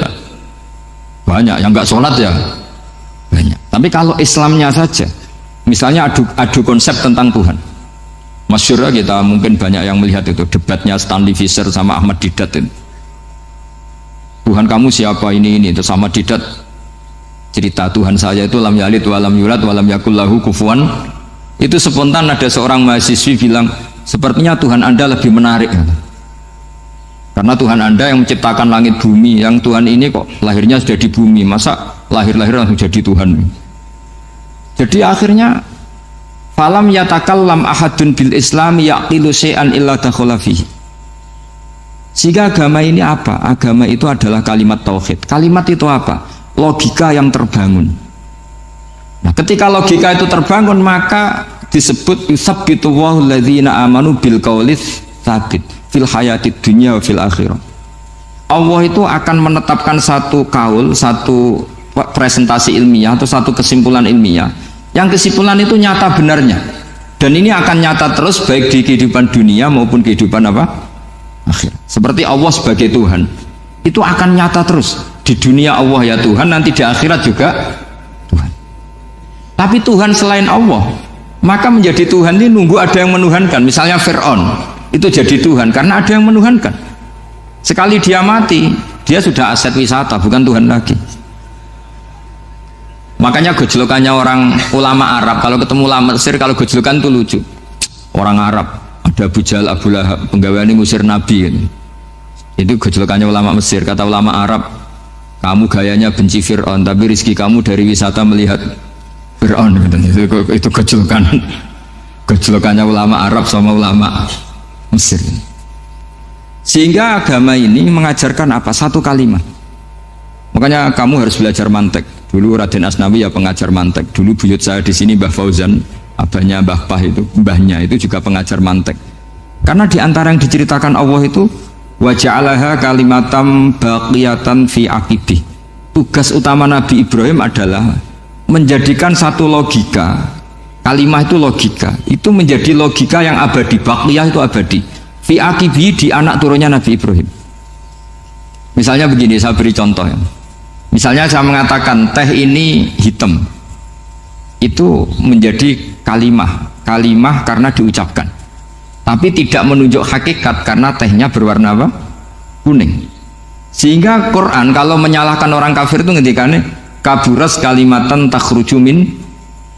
banyak, yang nggak sholat ya banyak. Tapi kalau Islamnya saja, misalnya adu konsep tentang Tuhan. Masyhur kita mungkin banyak yang melihat itu debatnya Stanley Fischer sama Ahmad Didat itu. Tuhan kamu siapa ini terus sama Didat cerita Tuhan saya itu lam yalid walam yulad walam yakul lahu kufuwan. Itu spontan ada seorang mahasiswi bilang, sepertinya Tuhan Anda lebih menarik. Karena Tuhan Anda yang menciptakan langit bumi, yang Tuhan ini kok lahirnya sudah di bumi, masa lahir-lahir langsung jadi Tuhan. Jadi akhirnya falam yatakallam ahadun bil islami yaqilu syai'an illa dakhala fihi. Sehingga agama ini apa? Agama itu adalah kalimat tauhid. Kalimat itu apa? Logika yang terbangun. Nah, ketika logika itu terbangun, maka disebut yusabbitu wallahu alladzina amanu bil qaulis tsabit fil hayatid dunya wa fil akhirah. Allah itu akan menetapkan satu kaul, satu presentasi ilmiah atau satu kesimpulan ilmiah. Yang kesimpulan itu nyata benarnya. Dan ini akan nyata terus baik di kehidupan dunia maupun kehidupan apa? Akhir. Seperti Allah sebagai Tuhan. Itu akan nyata terus. Di dunia Allah ya Tuhan, nanti di akhirat juga Tuhan. Tapi Tuhan selain Allah, maka menjadi Tuhan ini nunggu ada yang menuhankan. Misalnya Fir'aun itu jadi Tuhan karena ada yang menuhankan. Sekali dia mati, dia sudah aset wisata, bukan Tuhan lagi. Makanya gejolokannya orang ulama Arab kalau ketemu ulama Mesir, kalau gejolokan itu lucu. Orang Arab ada Abu Jahal, Abu Lahab, penggaweane ngusir Nabi gitu. Itu gejolokannya ulama Mesir. Kata ulama Arab, kamu gayanya benci Fir'aun tapi rizki kamu dari wisata melihat Fir'aun gitu. Itu gejolokannya ulama Arab sama ulama Mesir. Sehingga agama ini mengajarkan apa? Satu kalimat. Makanya kamu harus belajar mantek. Dulu Raden Asnawi ya pengajar mantek. Dulu buyut saya di sini Mbah Fauzan, abahnya Mbah Pah itu, mbahnya itu juga pengajar mantek. Karena di antara yang diceritakan Allah itu wa ja'alaha kalimatam baqiyatan fi aqibih. Tugas utama Nabi Ibrahim adalah menjadikan satu logika. Kalimah itu logika. Itu menjadi logika yang abadi. Baqiyah itu abadi. Fi aqibih, di anak turunnya Nabi Ibrahim. Misalnya begini, saya beri contoh ya. Misalnya saya mengatakan teh ini hitam, itu menjadi kalimah karena diucapkan, tapi tidak menunjuk hakikat karena tehnya berwarna apa? Kuning. Sehingga Quran kalau menyalahkan orang kafir itu ngendikane kaburas kalimatan takhruju min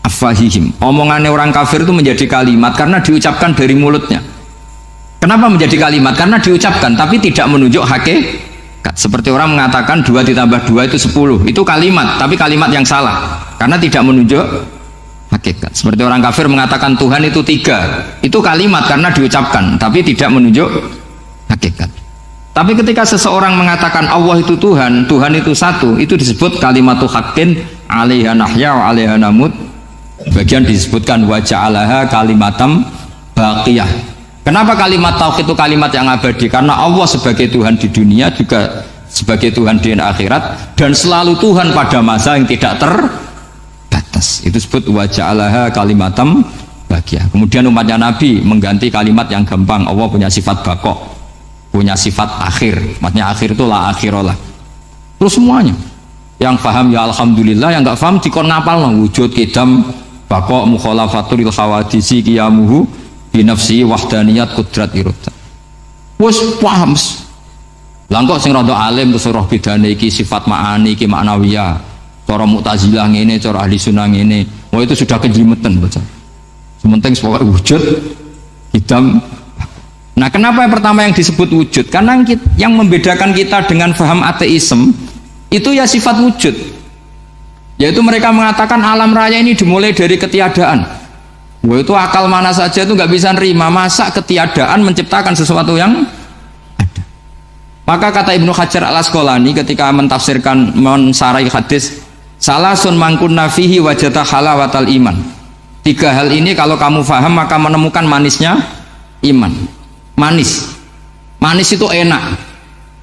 afwahihim. Omongannya orang kafir itu menjadi kalimat karena diucapkan dari mulutnya. Kenapa menjadi kalimat? Karena diucapkan tapi tidak menunjuk hakikat. Seperti orang mengatakan 2 ditambah 2 itu 10, itu kalimat, tapi kalimat yang salah karena tidak menunjuk hakikat. Seperti orang kafir mengatakan Tuhan itu 3, itu kalimat karena diucapkan tapi tidak menunjuk hakikat. Tapi ketika seseorang mengatakan Allah itu Tuhan, Tuhan itu satu, itu disebut kalimatu haqqin 'alaiha nahya wa 'alaiha namut. Bagian disebutkan wa ja'alaha kalimatam baqiyah. Kenapa kalimat tauhid itu kalimat yang abadi? Karena Allah sebagai Tuhan di dunia juga sebagai Tuhan di akhirat, dan selalu Tuhan pada masa yang tidak terbatas. Itu disebut wa ja'alaha kalimatam baqiyah. Kemudian umatnya Nabi mengganti kalimat yang gampang. Allah punya sifat baqo, punya sifat akhir. Maksudnya akhir itu la akhirolah. Terus semuanya. Yang paham ya alhamdulillah, yang enggak paham dikon ngapal wujud kidam baqo mukhalafatul khawadisi qiyamuhu binafsi wahdaniyat kudrat iroda. Wes paham. Langkok sing rada alim terus roh bedane iki sifat ma'ani iki maknawiyah. Cara Mu'tazilah ngene, cara ahli sunnah ngene. Wah itu sudah kejlimetan baca. Sementing pokoke wujud hitam. Nah, kenapa yang pertama yang disebut wujud? Karena yang membedakan kita dengan paham ateisme itu ya sifat wujud. Yaitu mereka mengatakan alam raya ini dimulai dari ketiadaan. Wah itu akal mana saja itu nggak bisa nerima, masa ketiadaan menciptakan sesuatu yang ada. Maka kata Ibnu Hajar al-Asqalani ketika mentafsirkan mensarai hadis salasun mangkunna fihi wajata halawatal iman. 3 hal ini kalau kamu faham maka menemukan manisnya iman. Manis itu enak.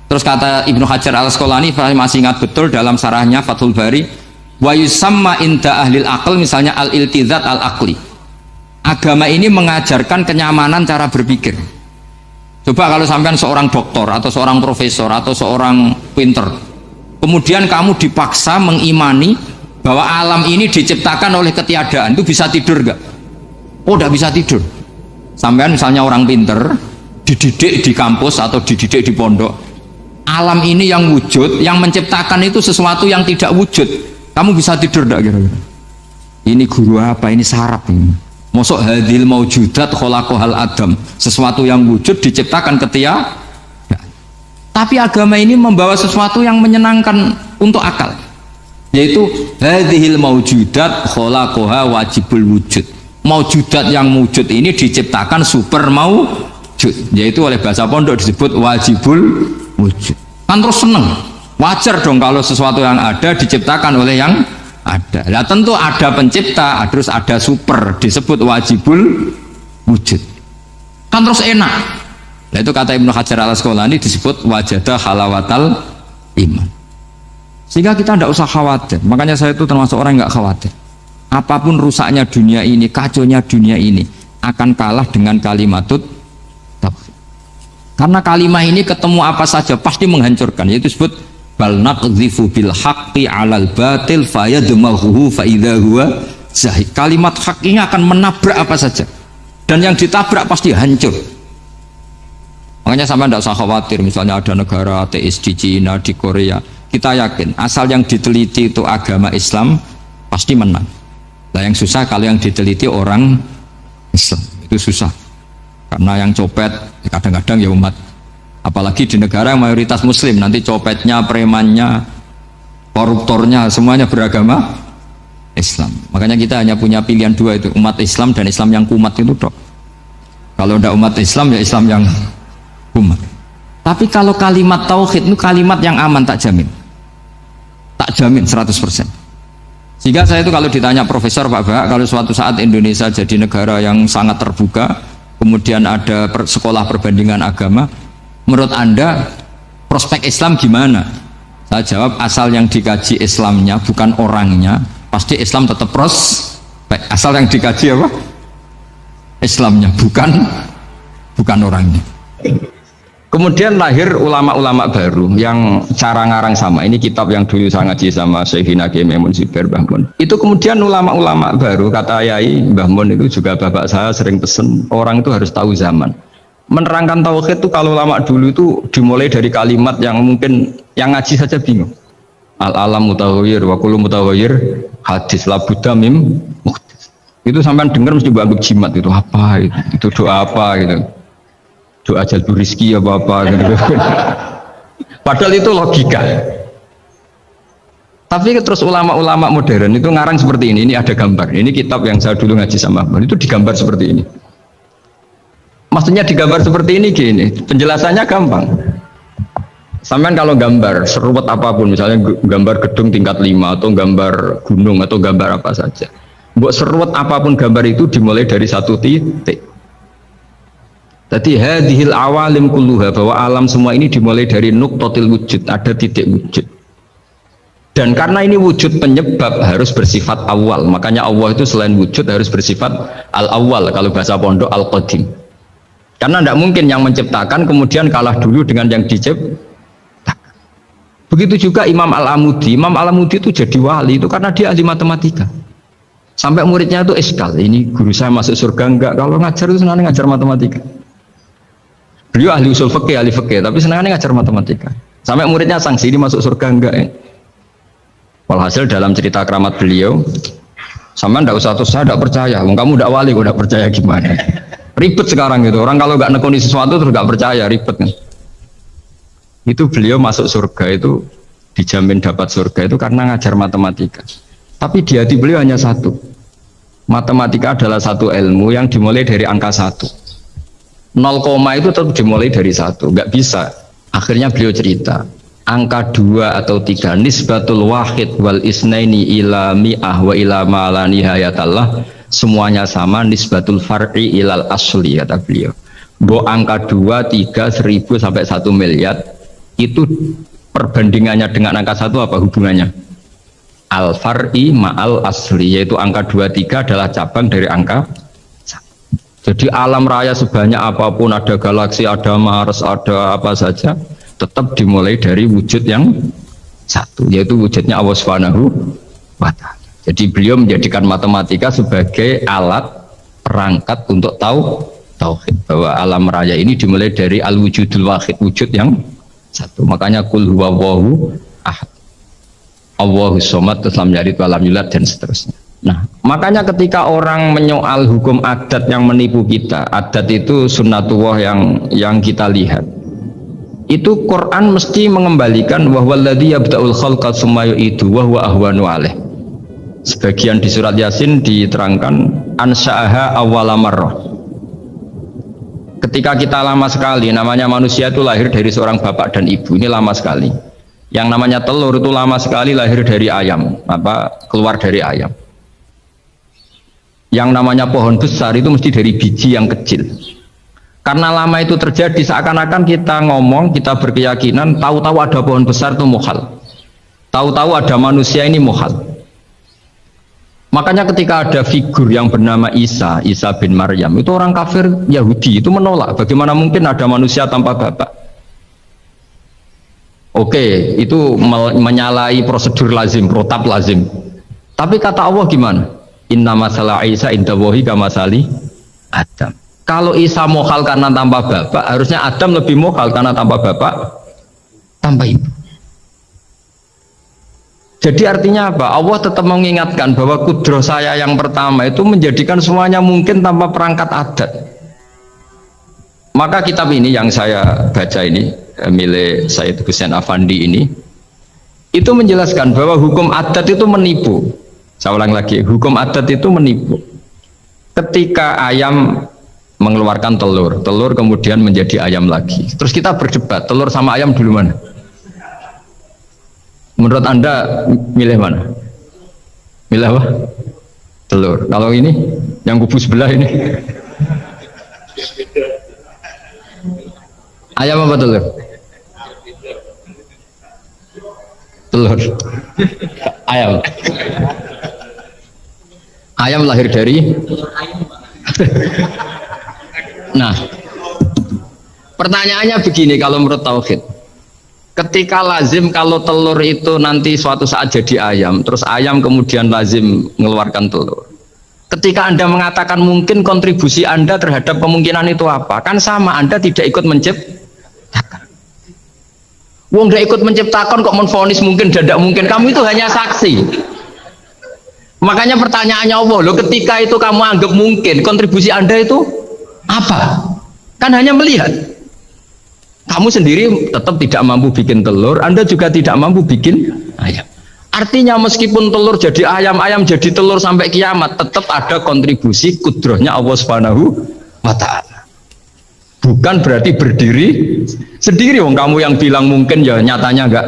Terus kata Ibnu Hajar al-Asqalani, saya masih ingat betul dalam sarahnya Fathul Bari, wa yusamma inda ahlil aql, misalnya al-iltizat al-aqli. Agama ini mengajarkan kenyamanan cara berpikir. Coba kalau sampean seorang doktor atau seorang profesor atau seorang pinter, kemudian kamu dipaksa mengimani bahwa alam ini diciptakan oleh ketiadaan, itu bisa tidur gak? Oh tidak bisa tidur. Sampean misalnya orang pinter dididik di kampus atau dididik di pondok, alam ini yang wujud, yang menciptakan itu sesuatu yang tidak wujud, kamu bisa tidur gak kira-kira? Ini guru apa? Ini sarap ini. Mosok hadil maujudat khalaqahal adam, sesuatu yang wujud diciptakan ketiadaan. Tapi agama ini membawa sesuatu yang menyenangkan untuk akal, yaitu hadhil maujudat khalaqaha wajibul wujud. Maujudat yang wujud ini diciptakan super maujud, yaitu oleh bahasa pondok disebut wajibul wujud. Kan terus seneng, wajar dong kalau sesuatu yang ada diciptakan oleh yang ada. Nah tentu ada pencipta, terus ada super, disebut wajibul wujud. Kan terus enak. Nah itu kata Ibnu Hajar al-Asqalani disebut wajada halawatal iman. Sehingga kita tidak usah khawatir. Makanya saya itu termasuk orang yang nggak khawatir. Apapun rusaknya dunia ini, kacaunya dunia ini akan kalah dengan kalimatut tauhid. Karena kalimat ini ketemu apa saja pasti menghancurkan. Yaitu disebut bal naqdhifu bil haqqi 'alal batil fayadmaghuhu fa idza huwa zahid. Kalimat hak ini akan menabrak apa saja, dan yang ditabrak pasti hancur. Makanya sama tidak usah khawatir misalnya ada negara ateis di Cina, di Korea, kita yakin asal yang diteliti itu agama Islam, pasti menang. Nah yang susah kalau yang diteliti orang Islam, itu susah. Karena yang copet kadang-kadang ya umat, apalagi di negara yang mayoritas muslim, nanti copetnya, premannya, koruptornya semuanya beragama Islam. Makanya kita hanya punya pilihan dua itu, umat Islam dan Islam yang kumat itu dok. Kalau tidak umat Islam ya Islam yang kumat. Tapi kalau kalimat tauhid itu kalimat yang aman, tak jamin 100%. Sehingga saya itu kalau ditanya profesor Pak Bahak, kalau suatu saat Indonesia jadi negara yang sangat terbuka, kemudian ada sekolah perbandingan agama, menurut Anda prospek Islam gimana? Saya jawab, asal yang dikaji Islamnya bukan orangnya, pasti Islam tetap prospek. Asal yang dikaji apa? Islamnya, bukan orangnya. Kemudian lahir ulama-ulama baru yang cara ngarang sama. Ini kitab yang dulu saya ngaji sama Syekhina Kiai Maimun Zubair Mbah Mun. Itu kemudian ulama-ulama baru, kata Yai Mbah Mun itu juga bapak saya sering pesen, orang itu harus tahu zaman. Menerangkan tauhid itu kalau ulama dulu itu dimulai dari kalimat yang mungkin yang ngaji saja bingung. Al-alam mutawir wa kullu mutawir hadis la buddha mim muhdis. Itu sampean dengar mesti anggap jimat, itu apa itu doa apa gitu. Doa jalbu rizki apa gitu. Padahal itu logika. Tapi terus ulama-ulama modern itu ngarang seperti ini ada gambar. Ini kitab yang saya dulu ngaji sama Mbak, itu digambar seperti ini. Maksudnya digambar seperti ini gini, penjelasannya gampang. Sampean kalau gambar seruat apapun, misalnya gambar gedung tingkat 5 atau gambar gunung atau gambar apa saja, buat seruat apapun gambar itu dimulai dari satu titik. Jadi hadhil awalim kulluha, bahwa alam semua ini dimulai dari nuqtatil wujud, ada titik wujud. Dan karena ini wujud penyebab harus bersifat awal, makanya Allah itu selain wujud harus bersifat al-awwal, kalau bahasa pondok al-qadim. Karena tidak mungkin yang menciptakan kemudian kalah dulu dengan yang diciptakan. Begitu juga Imam Al-Amudi. Imam Al-Amudi itu jadi wali itu karena dia ahli matematika. Sampai muridnya itu iskal, ini guru saya masuk surga enggak? Kalau ngajar itu senang ngajar matematika. Beliau ahli usul fikih, ahli fikih, tapi senangnya ngajar matematika. Sampai muridnya sanksi, ini masuk surga enggak ya? Walhasil dalam cerita keramat beliau, sama ndak usah terus saya tidak percaya, kamu tidak wali, kok tidak percaya gimana? Ribet sekarang gitu, orang kalau nggak nekuni sesuatu terus nggak percaya, ribet kan? Itu beliau masuk surga itu dijamin dapat surga itu karena ngajar matematika. Tapi di hati beliau hanya satu, matematika adalah satu ilmu yang dimulai dari angka 1. 0, itu tetap dimulai dari 1, nggak bisa. Akhirnya beliau cerita angka 2 atau 3 nisbatul wahid wal isnaini ila mi'ah wa ila ma la nihayatallah, semuanya sama, nisbatul far'i ilal asli, kata beliau. Bo angka 2, 3, 1000 sampai 1 miliar itu perbandingannya dengan angka 1 apa hubungannya? Al far'i ma'al asli, yaitu angka 2, 3 adalah cabang dari angka. Jadi alam raya sebanyak apapun, ada galaksi, ada Mars, ada apa saja, tetap dimulai dari wujud yang satu, yaitu wujudnya Allah Subhanahu wa Ta'ala. Jadi beliau menjadikan matematika sebagai alat perangkat untuk tahu tauhid, bahwa alam raya ini dimulai dari al-wujudul wahid, wujud yang satu. Makanya kul huwallahu ahad, Allahus somad, lam yalid walam yulad, dan seterusnya. Nah, makanya ketika orang menyoal hukum adat yang menipu kita, adat itu sunnatullah yang kita lihat, itu Quran mesti mengembalikan wahwaladzi yabda'ul khalqa tsumma yu'idu wa huwa ahwanu alaih. Sebagian di surat Yasin diterangkan ansha'aha awwala marrah. Ketika kita lama sekali, namanya manusia itu lahir dari seorang bapak dan ibu, ini lama sekali. Yang namanya telur itu lama sekali lahir dari ayam, keluar dari ayam. Yang namanya pohon besar itu mesti dari biji yang kecil. Karena lama itu terjadi, seakan-akan kita ngomong, kita berkeyakinan tahu-tahu ada pohon besar itu muhal, tahu-tahu ada manusia ini muhal. Makanya ketika ada figur yang bernama Isa bin Maryam, itu orang kafir Yahudi itu menolak, bagaimana mungkin ada manusia tanpa bapak. Oke, itu menyalahi prosedur lazim, protap lazim. Tapi kata Allah gimana? Inna masalah Isa indawahi kamasali Adam. Kalau Isa mohal karena tanpa bapak, harusnya Adam lebih mohal karena tanpa bapak, tanpa ibu. Jadi artinya apa? Allah tetap mengingatkan bahwa kudroh saya yang pertama itu menjadikan semuanya mungkin tanpa perangkat adat. Maka kitab ini yang saya baca ini, milik Said Hussein Afandi ini, itu menjelaskan bahwa hukum adat itu menipu. Saya ulang lagi, hukum adat itu menipu. Ketika ayam mengeluarkan telur, telur kemudian menjadi ayam lagi. Terus kita berdebat, telur sama ayam dulu mana? Menurut Anda milih mana? Milih apa? Telur. Kalau ini, yang kubu sebelah ini. Ayam apa telur? Telur. Ayam. Ayam lahir dari. Nah, pertanyaannya begini kalau menurut tauhid. Ketika lazim kalau telur itu nanti suatu saat jadi ayam, terus ayam kemudian lazim mengeluarkan telur. Ketika Anda mengatakan mungkin, kontribusi Anda terhadap kemungkinan itu apa? Kan sama, Anda tidak ikut menciptakan. Wong tidak ikut menciptakan kok menvonis mungkin dan tidak mungkin. Kamu itu hanya saksi. Makanya pertanyaannya Allah, loh ketika itu kamu anggap mungkin, kontribusi Anda itu apa? Kan hanya melihat. Kamu sendiri tetap tidak mampu bikin telur, Anda juga tidak mampu bikin ayam. Artinya meskipun telur jadi ayam, ayam jadi telur sampai kiamat, tetap ada kontribusi kudrohnya Allah Subhanahu wa Ta'ala. Bukan berarti berdiri sendiri. Wong kamu yang bilang mungkin ya nyatanya enggak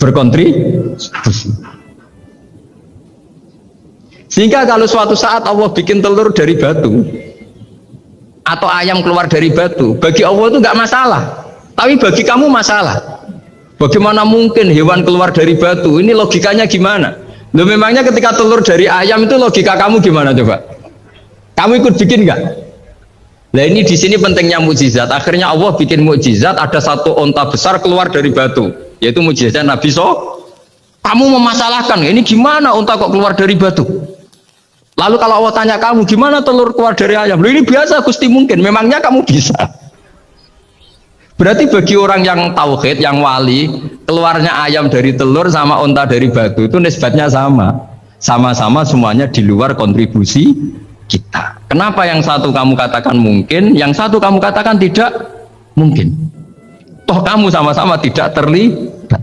berkontribusi. Sehingga kalau suatu saat Allah bikin telur dari batu atau ayam keluar dari batu, bagi Allah itu enggak masalah. Tapi bagi kamu masalah. Bagaimana mungkin hewan keluar dari batu? Ini logikanya gimana? Loh, memangnya ketika telur dari ayam itu logika kamu gimana coba? Kamu ikut bikin enggak? Nah ini di sini pentingnya mukjizat. Akhirnya Allah bikin mukjizat, ada satu onta besar keluar dari batu, yaitu mukjizat Nabi So. Kamu memasalahkan, ini gimana onta kok keluar dari batu? Lalu kalau Allah tanya kamu, gimana telur keluar dari ayam? Loh, ini biasa Gusti mungkin, memangnya kamu bisa? Berarti bagi orang yang tauhid, yang wali, keluarnya ayam dari telur sama onta dari batu itu nisbatnya sama. Sama-sama semuanya di luar kontribusi kita. Kenapa yang satu kamu katakan mungkin, yang satu kamu katakan tidak mungkin? Toh kamu sama-sama tidak terlibat.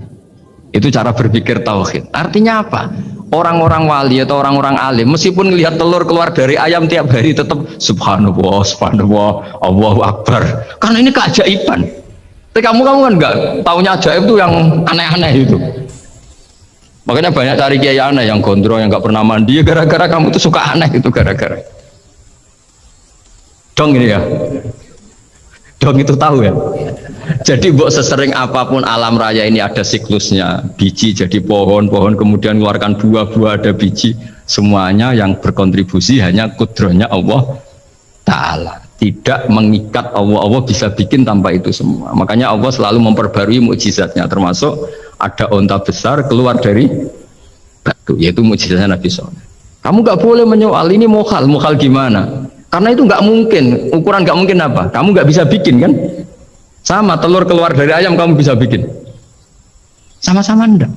Itu cara berpikir tauhid. Artinya apa? Orang-orang wali atau orang-orang alim meskipun melihat telur keluar dari ayam tiap hari tetap subhanallah, subhanallah, Allahu Akbar. Karena ini keajaiban. Tapi kamu kan enggak taunya ajaib itu yang aneh-aneh itu. Makanya banyak cari kiai aneh yang gondrong, yang enggak pernah mandi, gara-gara kamu itu suka aneh itu gara-gara. Dong ini ya. Dong itu tahu ya. Jadi buat sesering apapun alam raya ini ada siklusnya. Biji jadi pohon, pohon kemudian mengeluarkan buah-buah ada biji. Semuanya yang berkontribusi hanya kudrohnya Allah Ta'ala. Tidak mengikat Allah. Allah bisa bikin tanpa itu semua. Makanya Allah selalu memperbarui mukjizatnya. Termasuk ada onta besar keluar dari batu. Yaitu mukjizatnya Nabi Soleh. Kamu nggak boleh menyoal ini mukhal. Mukhal gimana? Karena itu nggak mungkin. Ukuran nggak mungkin apa? Kamu nggak bisa bikin kan? Sama telur keluar dari ayam kamu bisa bikin. Sama-sama enggak.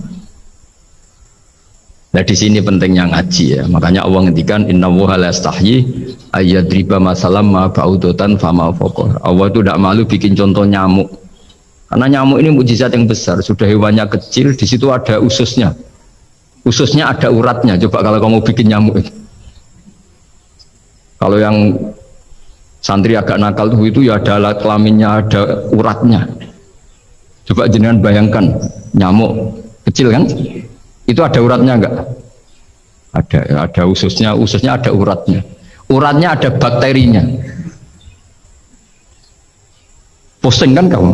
Nah di sini pentingnya ngaji ya. Makanya Allah ngendikan innallaha la yastahyi ayyadriba masalam ma ba'udatan fama fawqa. Allah itu tidak malu bikin contoh nyamuk. Karena nyamuk ini mukjizat yang besar. Sudah hewannya kecil, di situ ada ususnya. Ususnya ada uratnya. Coba kalau kamu bikin nyamuk. Kalau yang santri agak nakal itu ya ada alat kelaminnya, ada uratnya. Coba jenengan bayangkan nyamuk kecil kan? Itu ada uratnya enggak? Ada ususnya ada uratnya. Uratnya ada bakterinya. Pusing kan kamu?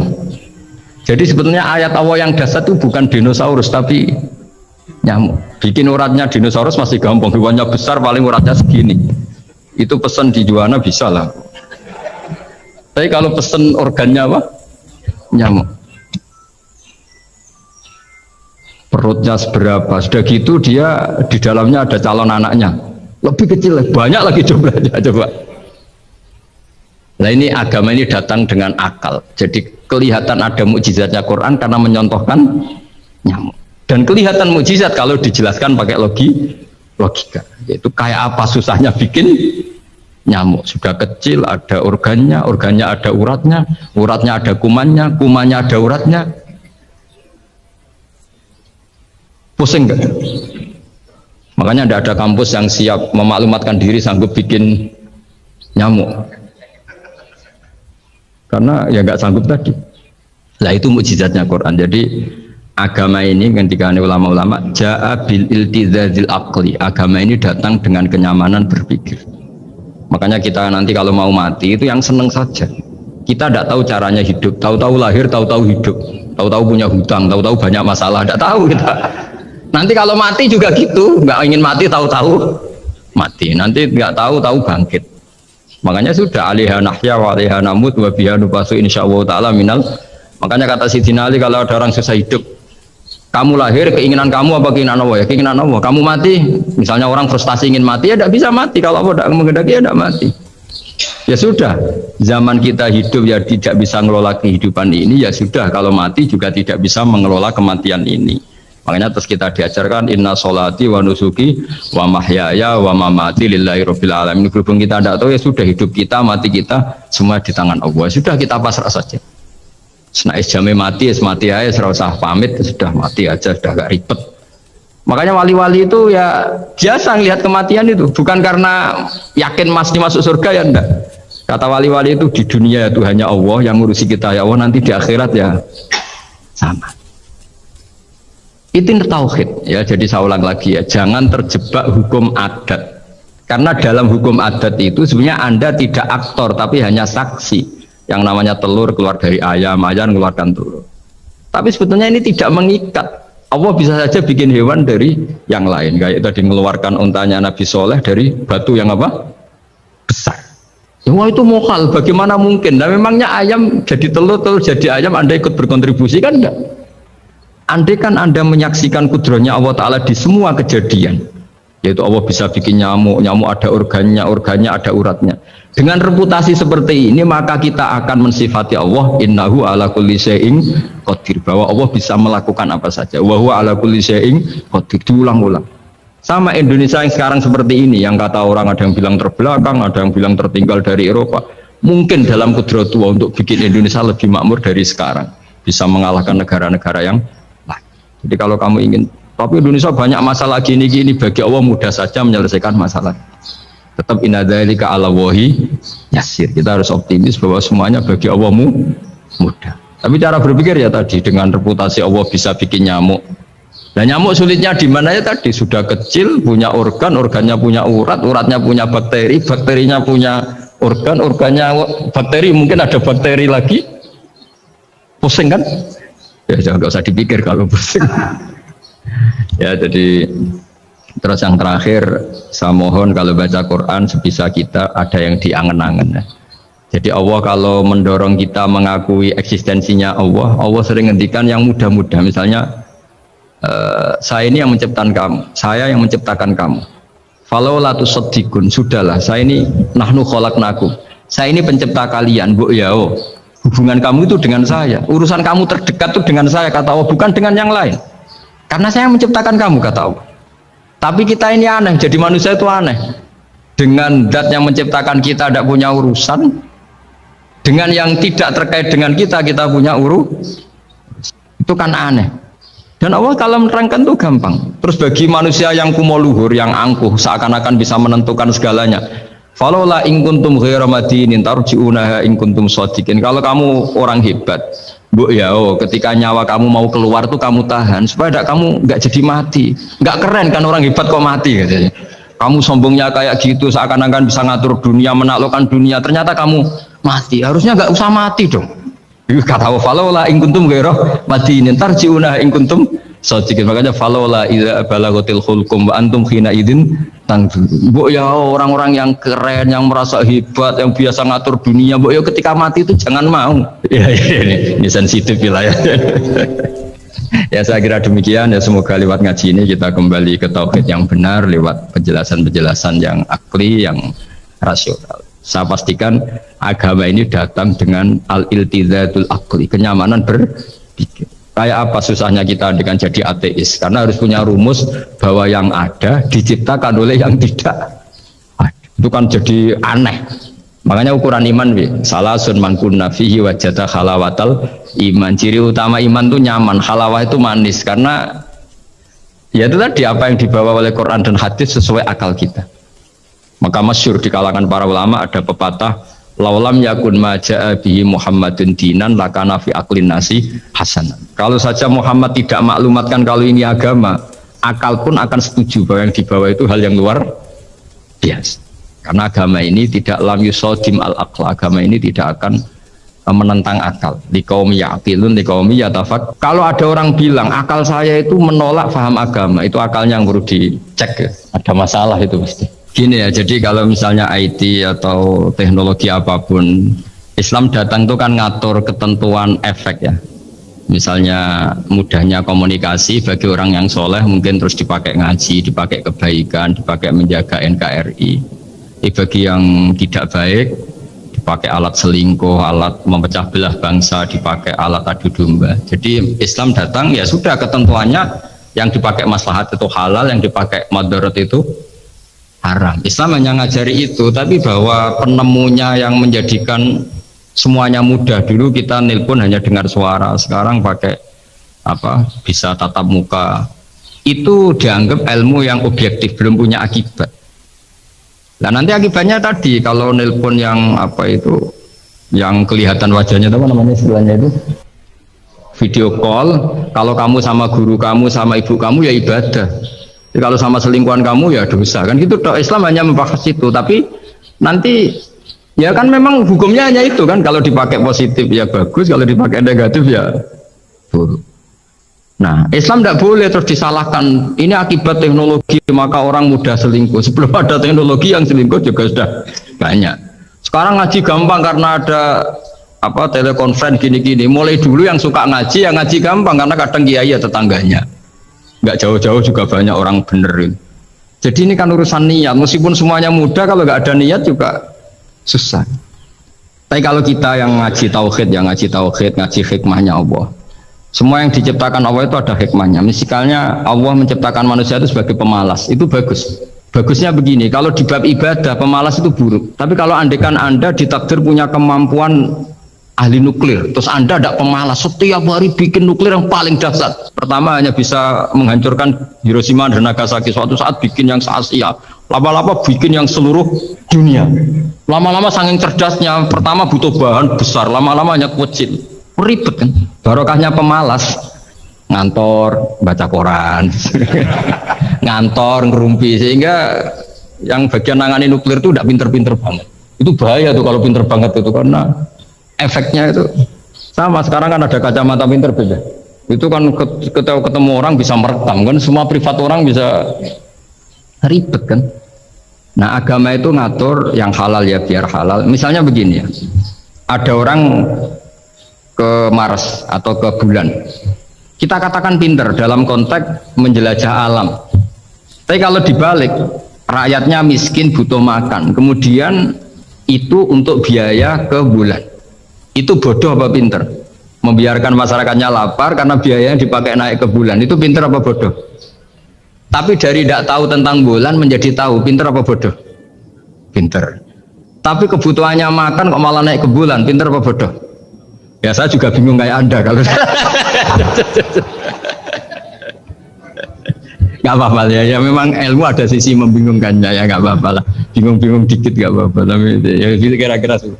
Jadi sebetulnya ayat Allah yang dasar itu bukan dinosaurus tapi nyamuk. Bikin uratnya dinosaurus masih gampang, hewannya besar paling uratnya segini. Itu pesan di Juwana bisa lah. Tapi kalau pesen organnya apa? Nyamuk. Perutnya seberapa? Sudah gitu dia di dalamnya ada calon anaknya. Lebih kecil, banyak lagi jumlahnya coba. Nah ini agama ini datang dengan akal. Jadi kelihatan ada mukjizatnya Quran karena menyontohkan nyamuk. Dan kelihatan mukjizat kalau dijelaskan pakai logika. Yaitu kayak apa susahnya bikin nyamuk. Sudah kecil, ada organnya, organnya ada uratnya, uratnya ada kumannya, kumannya ada uratnya. Pusing enggak? Makanya tidak ada kampus yang siap memaklumatkan diri sanggup bikin nyamuk. Karena ya nggak sanggup tadi. Lah itu mukjizatnya Quran. Jadi agama ini ketika ulama-ulama ja'a bil iltizazil aqli. Agama ini datang dengan kenyamanan berpikir. Makanya kita nanti kalau mau mati itu yang seneng saja. Kita tidak tahu caranya hidup. Tahu-tahu lahir, tahu-tahu hidup. Tahu-tahu punya hutang, tahu-tahu banyak masalah. Tidak tahu kita. Nanti kalau mati juga gitu, nggak ingin mati tahu-tahu mati. Nanti nggak tahu-tahu bangkit. Makanya sudah alaiha nahya wa alaiha namut wa biha nubasu insyaallah taala minal. Makanya kata Sidina Ali kalau ada orang susah hidup, kamu lahir keinginan kamu apa keinginan Allah ya? Keinginan Allah. Kamu mati, misalnya orang frustasi ingin mati ya tidak bisa mati. Kalau Allah tidak menghendaki ya tidak mati. Ya sudah, zaman kita hidup ya tidak bisa mengelola kehidupan ini ya sudah. Kalau mati juga tidak bisa mengelola kematian ini. Makanya terus kita diajarkan inna sholati wa nusuki wa mahyaya wa mamati lillahi rabbil alamin. Berhubung kita tidak tahu ya sudah, hidup kita, mati kita semua di tangan Allah. Sudah kita pasrah saja. Senais jamnya mati, mati aja, serasa pamit, sudah mati aja, sudah gak ribet. Makanya wali-wali itu ya biasa ngelihat kematian itu, bukan karena yakin masih masuk surga ya enggak. Kata wali-wali itu di dunia itu hanya Allah yang ngurusi kita ya Allah, nanti di akhirat ya sama. Itu tauhid ya. Jadi saya ulang lagi ya, jangan terjebak hukum adat. Karena dalam hukum adat itu sebenarnya Anda tidak aktor tapi hanya saksi. Yang namanya telur keluar dari ayam, ayam mengeluarkan telur. Tapi sebetulnya ini tidak mengikat. Allah bisa saja bikin hewan dari yang lain. Kayak tadi mengeluarkan untanya Nabi Soleh dari batu yang apa? Besar. Ya, wah itu mokal, bagaimana mungkin? Nah memangnya ayam jadi telur, telur jadi ayam, Anda ikut berkontribusi kan enggak? Andai kan Anda menyaksikan kudrohnya Allah Ta'ala di semua kejadian, yaitu Allah bisa bikin nyamuk, nyamuk ada organnya, organnya ada uratnya. Dengan reputasi seperti ini maka kita akan mensifati Allah innahu ala kulli syai'in qadir, bahwa Allah bisa melakukan apa saja. Wa huwa ala kulli syai'in qadir, diulang-ulang. Sama Indonesia yang sekarang seperti ini, yang kata orang ada yang bilang terbelakang, ada yang bilang tertinggal dari Eropa. Mungkin dalam kudrat Allah untuk bikin Indonesia lebih makmur dari sekarang, bisa mengalahkan negara-negara yang lain. Jadi kalau kamu ingin, tapi Indonesia banyak masalah gini-gini, bagi Allah mudah saja menyelesaikan masalah. Tetap inna dzalika 'ala Allahi yasir. Kita harus optimis bahwa semuanya bagi Allah mudah. Tapi cara berpikir ya tadi, dengan reputasi Allah bisa bikin nyamuk. Nah nyamuk sulitnya di mana ya tadi, sudah kecil punya organ, organnya punya urat, uratnya punya bakteri, bakterinya punya organ, organnya bakteri, mungkin ada bakteri lagi. Pusing kan? Ya jangan, nggak usah dipikir kalau pusing. Ya jadi terus yang terakhir saya mohon kalau baca Quran sebisa kita ada yang diangen-angen ya. Jadi Allah kalau mendorong kita mengakui eksistensinya Allah, Allah sering ngendikan yang mudah-mudah. Misalnya saya ini yang menciptakan kamu, saya yang menciptakan kamu. Falau la tusaddiqun, sudahlah saya ini nahnu khalaqnakum. Saya ini pencipta kalian, Bu ya. Oh, hubungan kamu itu dengan saya. Urusan kamu terdekat itu dengan saya kata Allah, bukan dengan yang lain. Karena saya yang menciptakan kamu kata Allah. Tapi kita ini aneh, jadi manusia itu aneh. Dengan zat yang menciptakan kita tidak punya urusan, dengan yang tidak terkait dengan kita punya urusan. Itu kan aneh. Dan Allah kalau menerangkan itu gampang. Terus bagi manusia yang kumo luhur, yang angkuh, seakan-akan bisa menentukan segalanya. Falaula in kuntum ghairu madinin tarji'unaha in kuntum shadiqin. Kalau kamu orang hebat, Bu ya, oh, ketika nyawa kamu mau keluar tuh kamu tahan supaya kamu nggak jadi mati. Nggak keren kan orang hebat kok mati katanya. Kamu sombongnya kayak gitu, seakan-akan bisa ngatur dunia, menaklukkan dunia. Ternyata kamu mati. Harusnya nggak usah mati dong. Kata falola in kuntum ghairu madinin tarji'una in kuntum shadiqin. Makanya falola idza balaghatil khulqum wa antum khina idzin tangdur. Mbok ya orang-orang yang keren, yang merasa hebat, yang biasa ngatur dunia, mbok ya ketika mati itu jangan mau. Ya ini sensitif wilayah. Ya saya kira demikian ya, semoga lewat ngaji ini kita kembali ke tauhid yang benar lewat penjelasan-penjelasan yang akli, yang rasional. Saya pastikan agama ini datang dengan al-iltizatul aqli, kenyamanan berpikir. Kayak apa susahnya kita dengan jadi ateis? Karena harus punya rumus bahwa yang ada diciptakan oleh yang tidak ada. Itu kan jadi aneh. Makanya ukuran iman salasun man kunna fihi wajada halawatal iman. Ciri utama iman itu nyaman, halawah itu manis karena ya itu tadi apa yang dibawa oleh Quran dan hadis sesuai akal kita. Maka masyhur di kalangan para ulama ada pepatah laulam yakun maja'a bihi Muhammadun dinan lakana fi aqlin nasi hasanan. Kalau saja Muhammad tidak maklumatkan kalau ini agama, akal pun akan setuju bahwa yang dibawa itu hal yang luar biasa. Karena agama ini tidak lam yusodim al-aqla, agama ini tidak akan menentang akal. Liqaumi ya'qilun liqaumi yatafak. Kalau ada orang bilang akal saya itu menolak paham agama, itu akalnya yang perlu dicek. Ada masalah itu pasti. Gini ya, jadi kalau misalnya IT atau teknologi apapun, Islam datang itu kan ngatur ketentuan efek ya. Misalnya mudahnya komunikasi bagi orang yang soleh mungkin terus dipakai ngaji, dipakai kebaikan, dipakai menjaga NKRI. Bagi yang tidak baik, dipakai alat selingkuh, alat memecah belah bangsa, dipakai alat adu domba. Jadi Islam datang ya sudah ketentuannya yang dipakai maslahat itu halal, yang dipakai madarat itu haram. Islam hanya ngajari itu, tapi bahwa penemunya yang menjadikan semuanya mudah. Dulu kita nelpon hanya dengar suara, sekarang pakai apa bisa tatap muka. Itu dianggap ilmu yang objektif, belum punya akibat. Nah nanti akibatnya tadi kalau nelpon yang apa itu, yang kelihatan wajahnya apa namanya istilahnya itu, video call. Kalau kamu sama guru kamu sama ibu kamu ya ibadah. Jadi kalau sama selingkuhan kamu ya dosa kan gitu. Islam hanya membahas itu, tapi nanti ya kan memang hukumnya hanya itu kan. Kalau dipakai positif ya bagus, kalau dipakai negatif ya buruk. Nah Islam tidak boleh terus disalahkan. Ini akibat teknologi maka orang mudah selingkuh. Sebelum ada teknologi yang selingkuh juga sudah banyak. Sekarang ngaji gampang karena ada apa telekonferensi gini-gini. Mulai dulu yang suka ngaji, yang ngaji gampang karena kadang kiai ya tetangganya. Nggak jauh-jauh juga banyak orang benerin. Jadi ini kan urusan niat. Meskipun semuanya mudah, kalau nggak ada niat juga susah. Tapi kalau kita yang ngaji tauhid, ngaji hikmahnya Allah. Semua yang diciptakan Allah itu ada hikmahnya. Misalnya Allah menciptakan manusia itu sebagai pemalas, itu bagus. Bagusnya begini, kalau di bab ibadah pemalas itu buruk. Tapi kalau andekan Anda ditakdir punya kemampuan ahli nuklir, terus Anda tidak pemalas, setiap hari bikin nuklir yang paling dahsyat. Pertama hanya bisa menghancurkan Hiroshima dan Nagasaki, suatu saat bikin yang se-Asia, lama-lama bikin yang seluruh dunia. Lama-lama saking cerdasnya, pertama butuh bahan besar, lama-lama hanya kecil, ribet kan. Barokahnya pemalas, ngantor, baca koran, ngantor, ngerumpi, sehingga yang bagian nangani nuklir itu tidak pinter-pinter banget. Itu bahaya tuh kalau pinter banget itu, karena efeknya itu sama. Sekarang kan ada kacamata pinter beda. Itu kan ketemu orang bisa merekam kan, semua privat orang bisa, ribet kan. Nah agama itu ngatur yang halal ya biar halal. Misalnya begini ya, ada orang ke Mars atau ke bulan, kita katakan pinter dalam konteks menjelajah alam. Tapi kalau dibalik, rakyatnya miskin butuh makan, kemudian itu untuk biaya ke bulan, itu bodoh apa pinter? Membiarkan masyarakatnya lapar karena biayanya dipakai naik ke bulan, itu pinter apa bodoh? Tapi dari tidak tahu tentang bulan menjadi tahu, pinter apa bodoh? Pinter. Tapi kebutuhannya makan kok malah naik ke bulan, pinter apa bodoh? Ya saya juga bingung kayak Anda kalau nggak apa-apa ya memang ilmu ada sisi membingungkannya ya, nggak apa-apa lah, bingung-bingung dikit nggak apa-apa, tapi ya gitu kira-kira sih.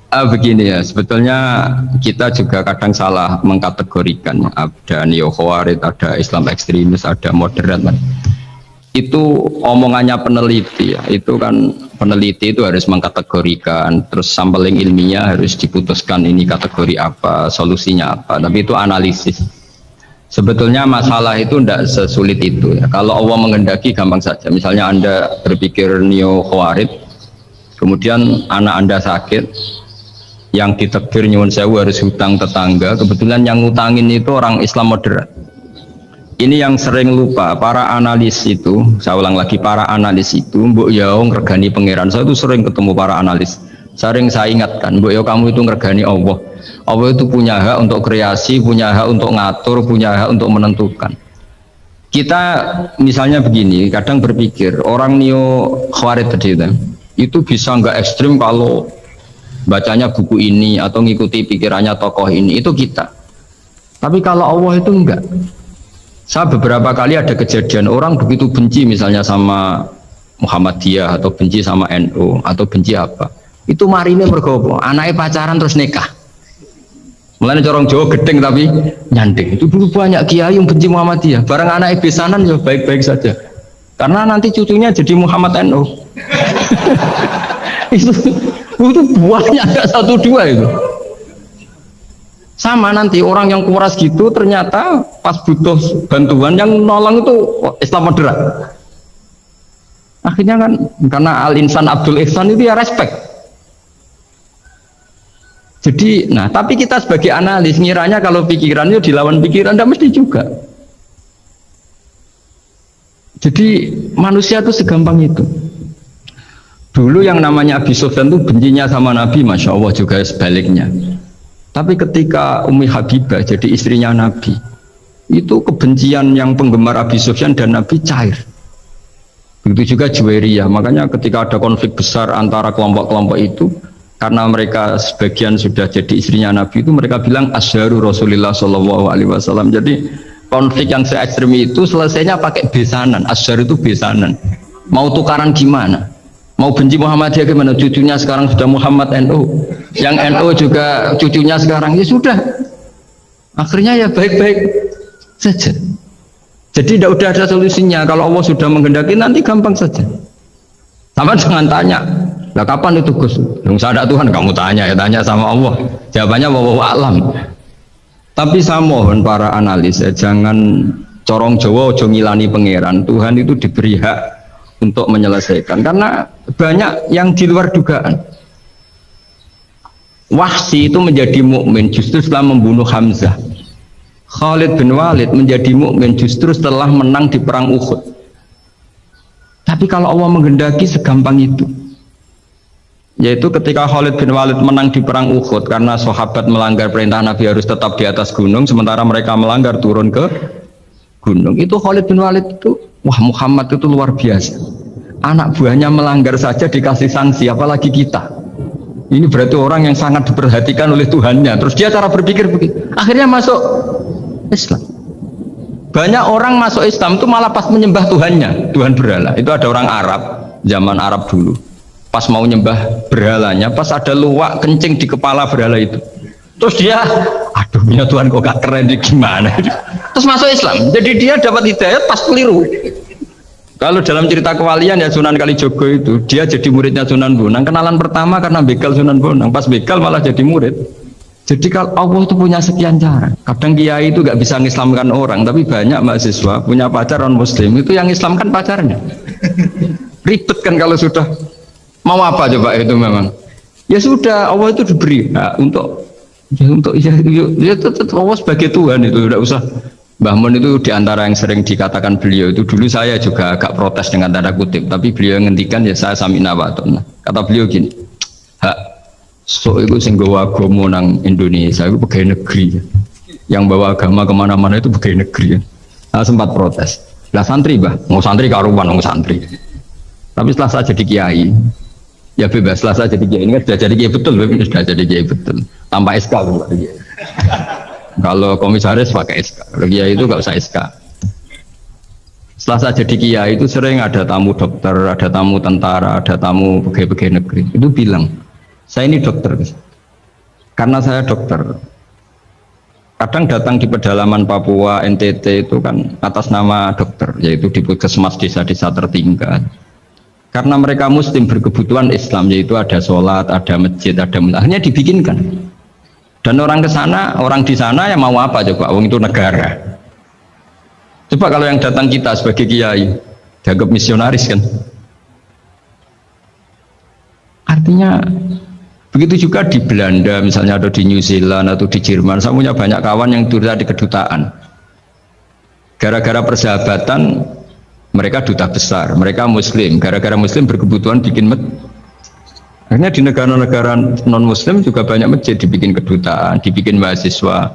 Begini ya, sebetulnya kita juga kadang salah mengkategorikan. Ada neo-khawarij, ada Islam ekstremis, ada moderat. Itu omongannya peneliti ya. Itu kan peneliti itu harus mengkategorikan, terus sampling ilmiah harus diputuskan ini kategori apa, solusinya apa. Tapi itu analisis. Sebetulnya masalah itu tidak sesulit itu ya. Kalau Allah menghendaki gampang saja. Misalnya Anda berpikir neo-khawarij, kemudian anak Anda sakit, yang ditakdir nyuwun sewu harus hutang tetangga, kebetulan yang ngutangin itu orang Islam moderat. Ini yang sering lupa para analis itu, saya ulang lagi, para analis itu mbok yaong regani pangeran. Saya itu sering ketemu para analis, Sering saya ingatkan, mbok yo kamu itu ngergani Allah. Allah itu punya hak untuk kreasi, punya hak untuk ngatur, punya hak untuk menentukan. Kita misalnya begini, kadang berpikir orang neo khawarij tadi itu bisa nggak ekstrim kalau bacanya buku ini atau ngikuti pikirannya tokoh ini, itu kita. Tapi kalau Allah itu enggak. Saya beberapa kali ada kejadian orang begitu benci misalnya sama Muhammadiyah atau benci sama NU atau benci apa. Itu marine mergo anaknya pacaran terus nikah. Mulane corong Jawa gedeng tapi nyanding. Itu dulu banyak kiai yang benci Muhammadiyah. Barang anaknya besanan ya baik-baik saja. Karena nanti cucunya jadi Muhammad NU. itu banyak, enggak satu dua itu. Sama nanti orang yang kuras gitu ternyata pas butuh bantuan yang nolong itu Islam moderat. Akhirnya kan karena Al-Insan Abdul Ihsan itu ya respect. Jadi, nah tapi kita sebagai analis ngiranya kalau pikirannya dilawan pikiran, tidak mesti juga. Jadi manusia itu segampang itu. Dulu yang namanya Abi Sufyan itu bencinya sama Nabi, Masya Allah juga sebaliknya. Tapi ketika Ummi Habibah jadi istrinya Nabi, itu kebencian yang penggemar Abi Sufyan dan Nabi cair. Begitu juga Juwairiyah. Makanya ketika ada konflik besar antara kelompok-kelompok itu, karena mereka sebagian sudah jadi istrinya Nabi, itu mereka bilang asharu Rasulullah SAW. Jadi konflik yang se ekstrem itu selesainya pakai besanan. Ashar itu besanan. Mau tukaran gimana? Mau benci Muhammadiyah gimana? Cucunya sekarang sudah Muhammad NU. Yang NU juga cucunya sekarang, ya sudah. Akhirnya ya baik-baik saja. Jadi tidak udah ada solusinya. Kalau Allah sudah menghendaki nanti gampang saja. Sama jangan tanya. Lah kapan itu Gus? Yang sadar Tuhan kamu tanya, ya tanya sama Allah. Jawabannya wallahu a'lam. Tapi saya mohon para analis ya, jangan corong Jawa ojo ngilani pangeran. Tuhan itu diberi hak untuk menyelesaikan karena banyak yang di luar dugaan. Wahsy itu menjadi mukmin justru setelah membunuh Hamzah. Khalid bin Walid menjadi mukmin justru setelah menang di perang Uhud. Tapi kalau Allah menghendaki segampang itu. Yaitu ketika Khalid bin Walid menang di perang Uhud karena sahabat melanggar perintah Nabi harus tetap di atas gunung, sementara mereka melanggar turun ke gunung. Itu Khalid bin Walid itu, wah Muhammad itu luar biasa. Anak buahnya melanggar saja dikasih sanksi, apalagi kita. Ini berarti orang yang sangat diperhatikan oleh Tuhannya. Terus dia cara berpikir begitu. Akhirnya masuk Islam. Banyak orang masuk Islam itu malah pas menyembah Tuhannya, Tuhan berhala. Itu ada orang Arab, zaman Arab dulu. Pas mau nyembah berhalanya, pas ada luwak kencing di kepala berhala itu. Terus dia, aduh punya Tuhan kok gak keren, gimana? Terus masuk Islam. Jadi dia dapat hidayat pas keliru. Kalau dalam cerita kewalian ya Sunan Kalijogo itu, dia jadi muridnya Sunan Bonang. Kenalan pertama karena begal Sunan Bonang. Pas begal malah jadi murid. Jadi kalau Allah itu punya sekian cara. Kadang kiai itu gak bisa mengislamkan orang, tapi banyak mahasiswa punya pacar non Muslim itu yang Islamkan pacarnya. Ribet kan kalau sudah. Mau apa coba itu memang? Ya sudah, Allah itu diberi hak untuk Allah sebagai Tuhan itu tidak usah. Mbah Mun itu diantara yang sering dikatakan beliau itu dulu saya juga agak protes dengan tanda kutip, tapi beliau ngendikan ya saya sami'na wa ata'na. Kata beliau gini, hak so itu sing bawa agama nang Indonesia itu pegawai negeri, yang bawa agama kemana-mana itu pegawai negeri. Saya sempat protes. Lah santri bah, mau santri karuan mau santri. Tapi setelah saya jadi kiai, ya bebas lah saya jadi kiai. Ini kan sudah jadi kiai betul, sudah jadi kiai betul. Tanpa SK loh. Kalau komisaris pakai SK, kalau kiai itu nggak usah SK. Setelah saya jadi kiai itu sering ada tamu dokter, ada tamu tentara, ada tamu pegawai-pegawai negeri. Itu bilang, saya ini dokter, karena saya dokter. Kadang datang di pedalaman Papua, NTT itu kan atas nama dokter, yaitu di puskesmas desa-desa tertinggal. Karena mereka Muslim berkebutuhan Islam, yaitu ada sholat, ada masjid, ada akhirnya dibikinkan. Dan orang ke sana, orang di sana yang mau apa coba? Wong itu negara. Coba kalau yang datang kita sebagai kiai, dianggap misionaris kan? Artinya begitu juga di Belanda, misalnya atau di New Zealand atau di Jerman. Saya punya banyak kawan yang turun di kedutaan. Gara-gara persahabatan, mereka duta besar, mereka Muslim. Gara-gara Muslim berkebutuhan bikin Akhirnya di negara-negara non-muslim juga banyak masjid, dibikin kedutaan, dibikin mahasiswa.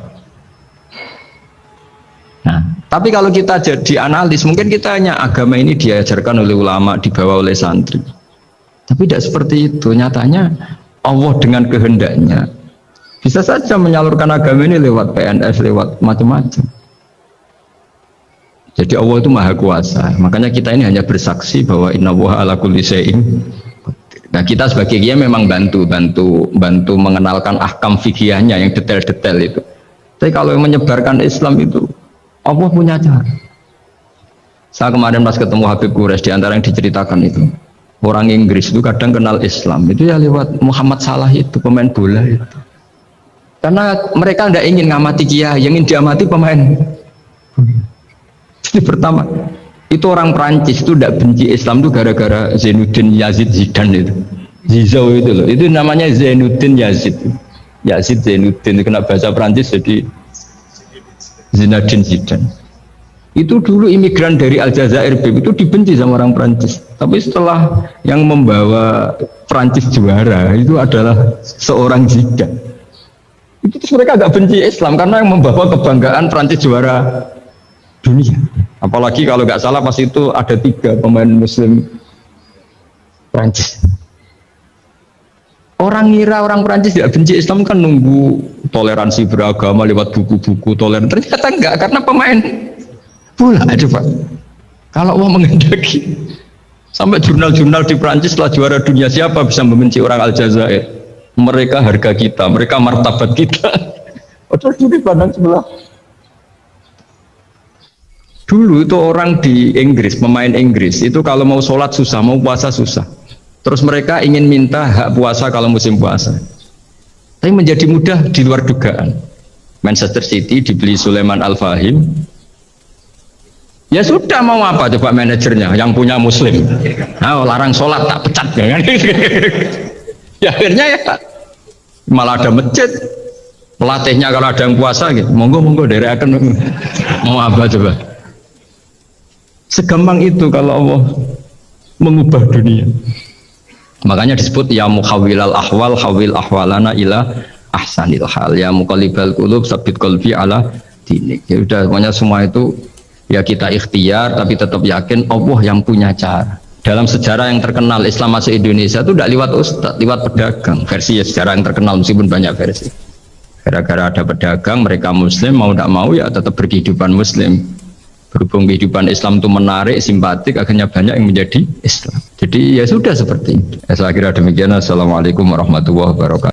Nah, tapi kalau kita jadi analis, mungkin kita hanya agama ini diajarkan oleh ulama, dibawa oleh santri. Tapi tidak seperti itu. Nyatanya Allah dengan kehendaknya bisa saja menyalurkan agama ini lewat PNS, lewat macam-macam. Jadi Allah itu maha kuasa. Makanya kita ini hanya bersaksi bahwa innallaha ala kulli syai'in. Nah, kita sebagai kiai memang bantu mengenalkan ahkam fikihnya yang detail-detail itu. Tapi kalau yang menyebarkan Islam itu Allah punya cara. Saya kemarin pas ketemu Habib Quraisy, di antara yang diceritakan itu, orang Inggris itu kadang kenal Islam itu ya lewat Muhammad Salah itu, pemain bola itu. Karena mereka tidak ingin ngamati kiai, yang ingin diamati pemain. Jadi pertama, itu orang Prancis itu tidak benci Islam itu gara-gara Zainuddin Yazid Zidane itu. Zizou itu loh, itu namanya Zainuddin Yazid. Yazid Zainuddin, kena bahasa Prancis jadi Zinedine Zidane. Itu dulu imigran dari Aljazair itu dibenci sama orang Prancis. Tapi setelah yang membawa Prancis juara itu adalah seorang Zidane. Itu terus mereka agak benci Islam karena yang membawa kebanggaan Prancis juara dunia. Apalagi kalau nggak salah pas itu ada 3 pemain Muslim Prancis. Orang ngira orang Prancis tidak benci Islam kan nunggu toleransi beragama lewat buku-buku toleran. Ternyata enggak, karena pemain bola aja Pak. Kalau mau menghendaki sampai jurnal-jurnal di Prancis setelah juara dunia, siapa bisa membenci orang Aljazair? Mereka harga kita, mereka martabat kita. Padahal dulu pandang sebelah. Dulu itu orang di Inggris, pemain Inggris itu kalau mau sholat susah, mau puasa susah. Terus mereka ingin minta hak puasa kalau musim puasa. Tapi menjadi mudah di luar dugaan. Manchester City dibeli Sulaiman Al-Fahim. Ya sudah, mau apa coba manajernya yang punya Muslim? Nah, larang sholat tak pecat kan? Ya akhirnya ya malah ada masjid. Pelatihnya kalau ada yang puasa gitu, monggo dari akan mau apa coba? Segampang itu kalau Allah mengubah dunia. Makanya disebut ya mukhawwilal ahwal khawil ahwalana ila ahsanil hal, ya muqallibal qulub sabit qalbi ala dinik. Ya udah, pokoknya semua itu ya kita ikhtiar tapi tetap yakin Allah yang punya cara. Dalam sejarah yang terkenal Islam masuk Indonesia itu tidak lewat ustadz, lewat pedagang. Versi ya sejarah yang terkenal meskipun banyak versi. Gara-gara ada pedagang, mereka Muslim, mau tidak mau ya tetap berkehidupan Muslim. Berhubung kehidupan Islam itu menarik, simpatik, akhirnya banyak yang menjadi Islam. Jadi ya sudah seperti itu. Saya kira demikian. Assalamualaikum warahmatullahi wabarakatuh.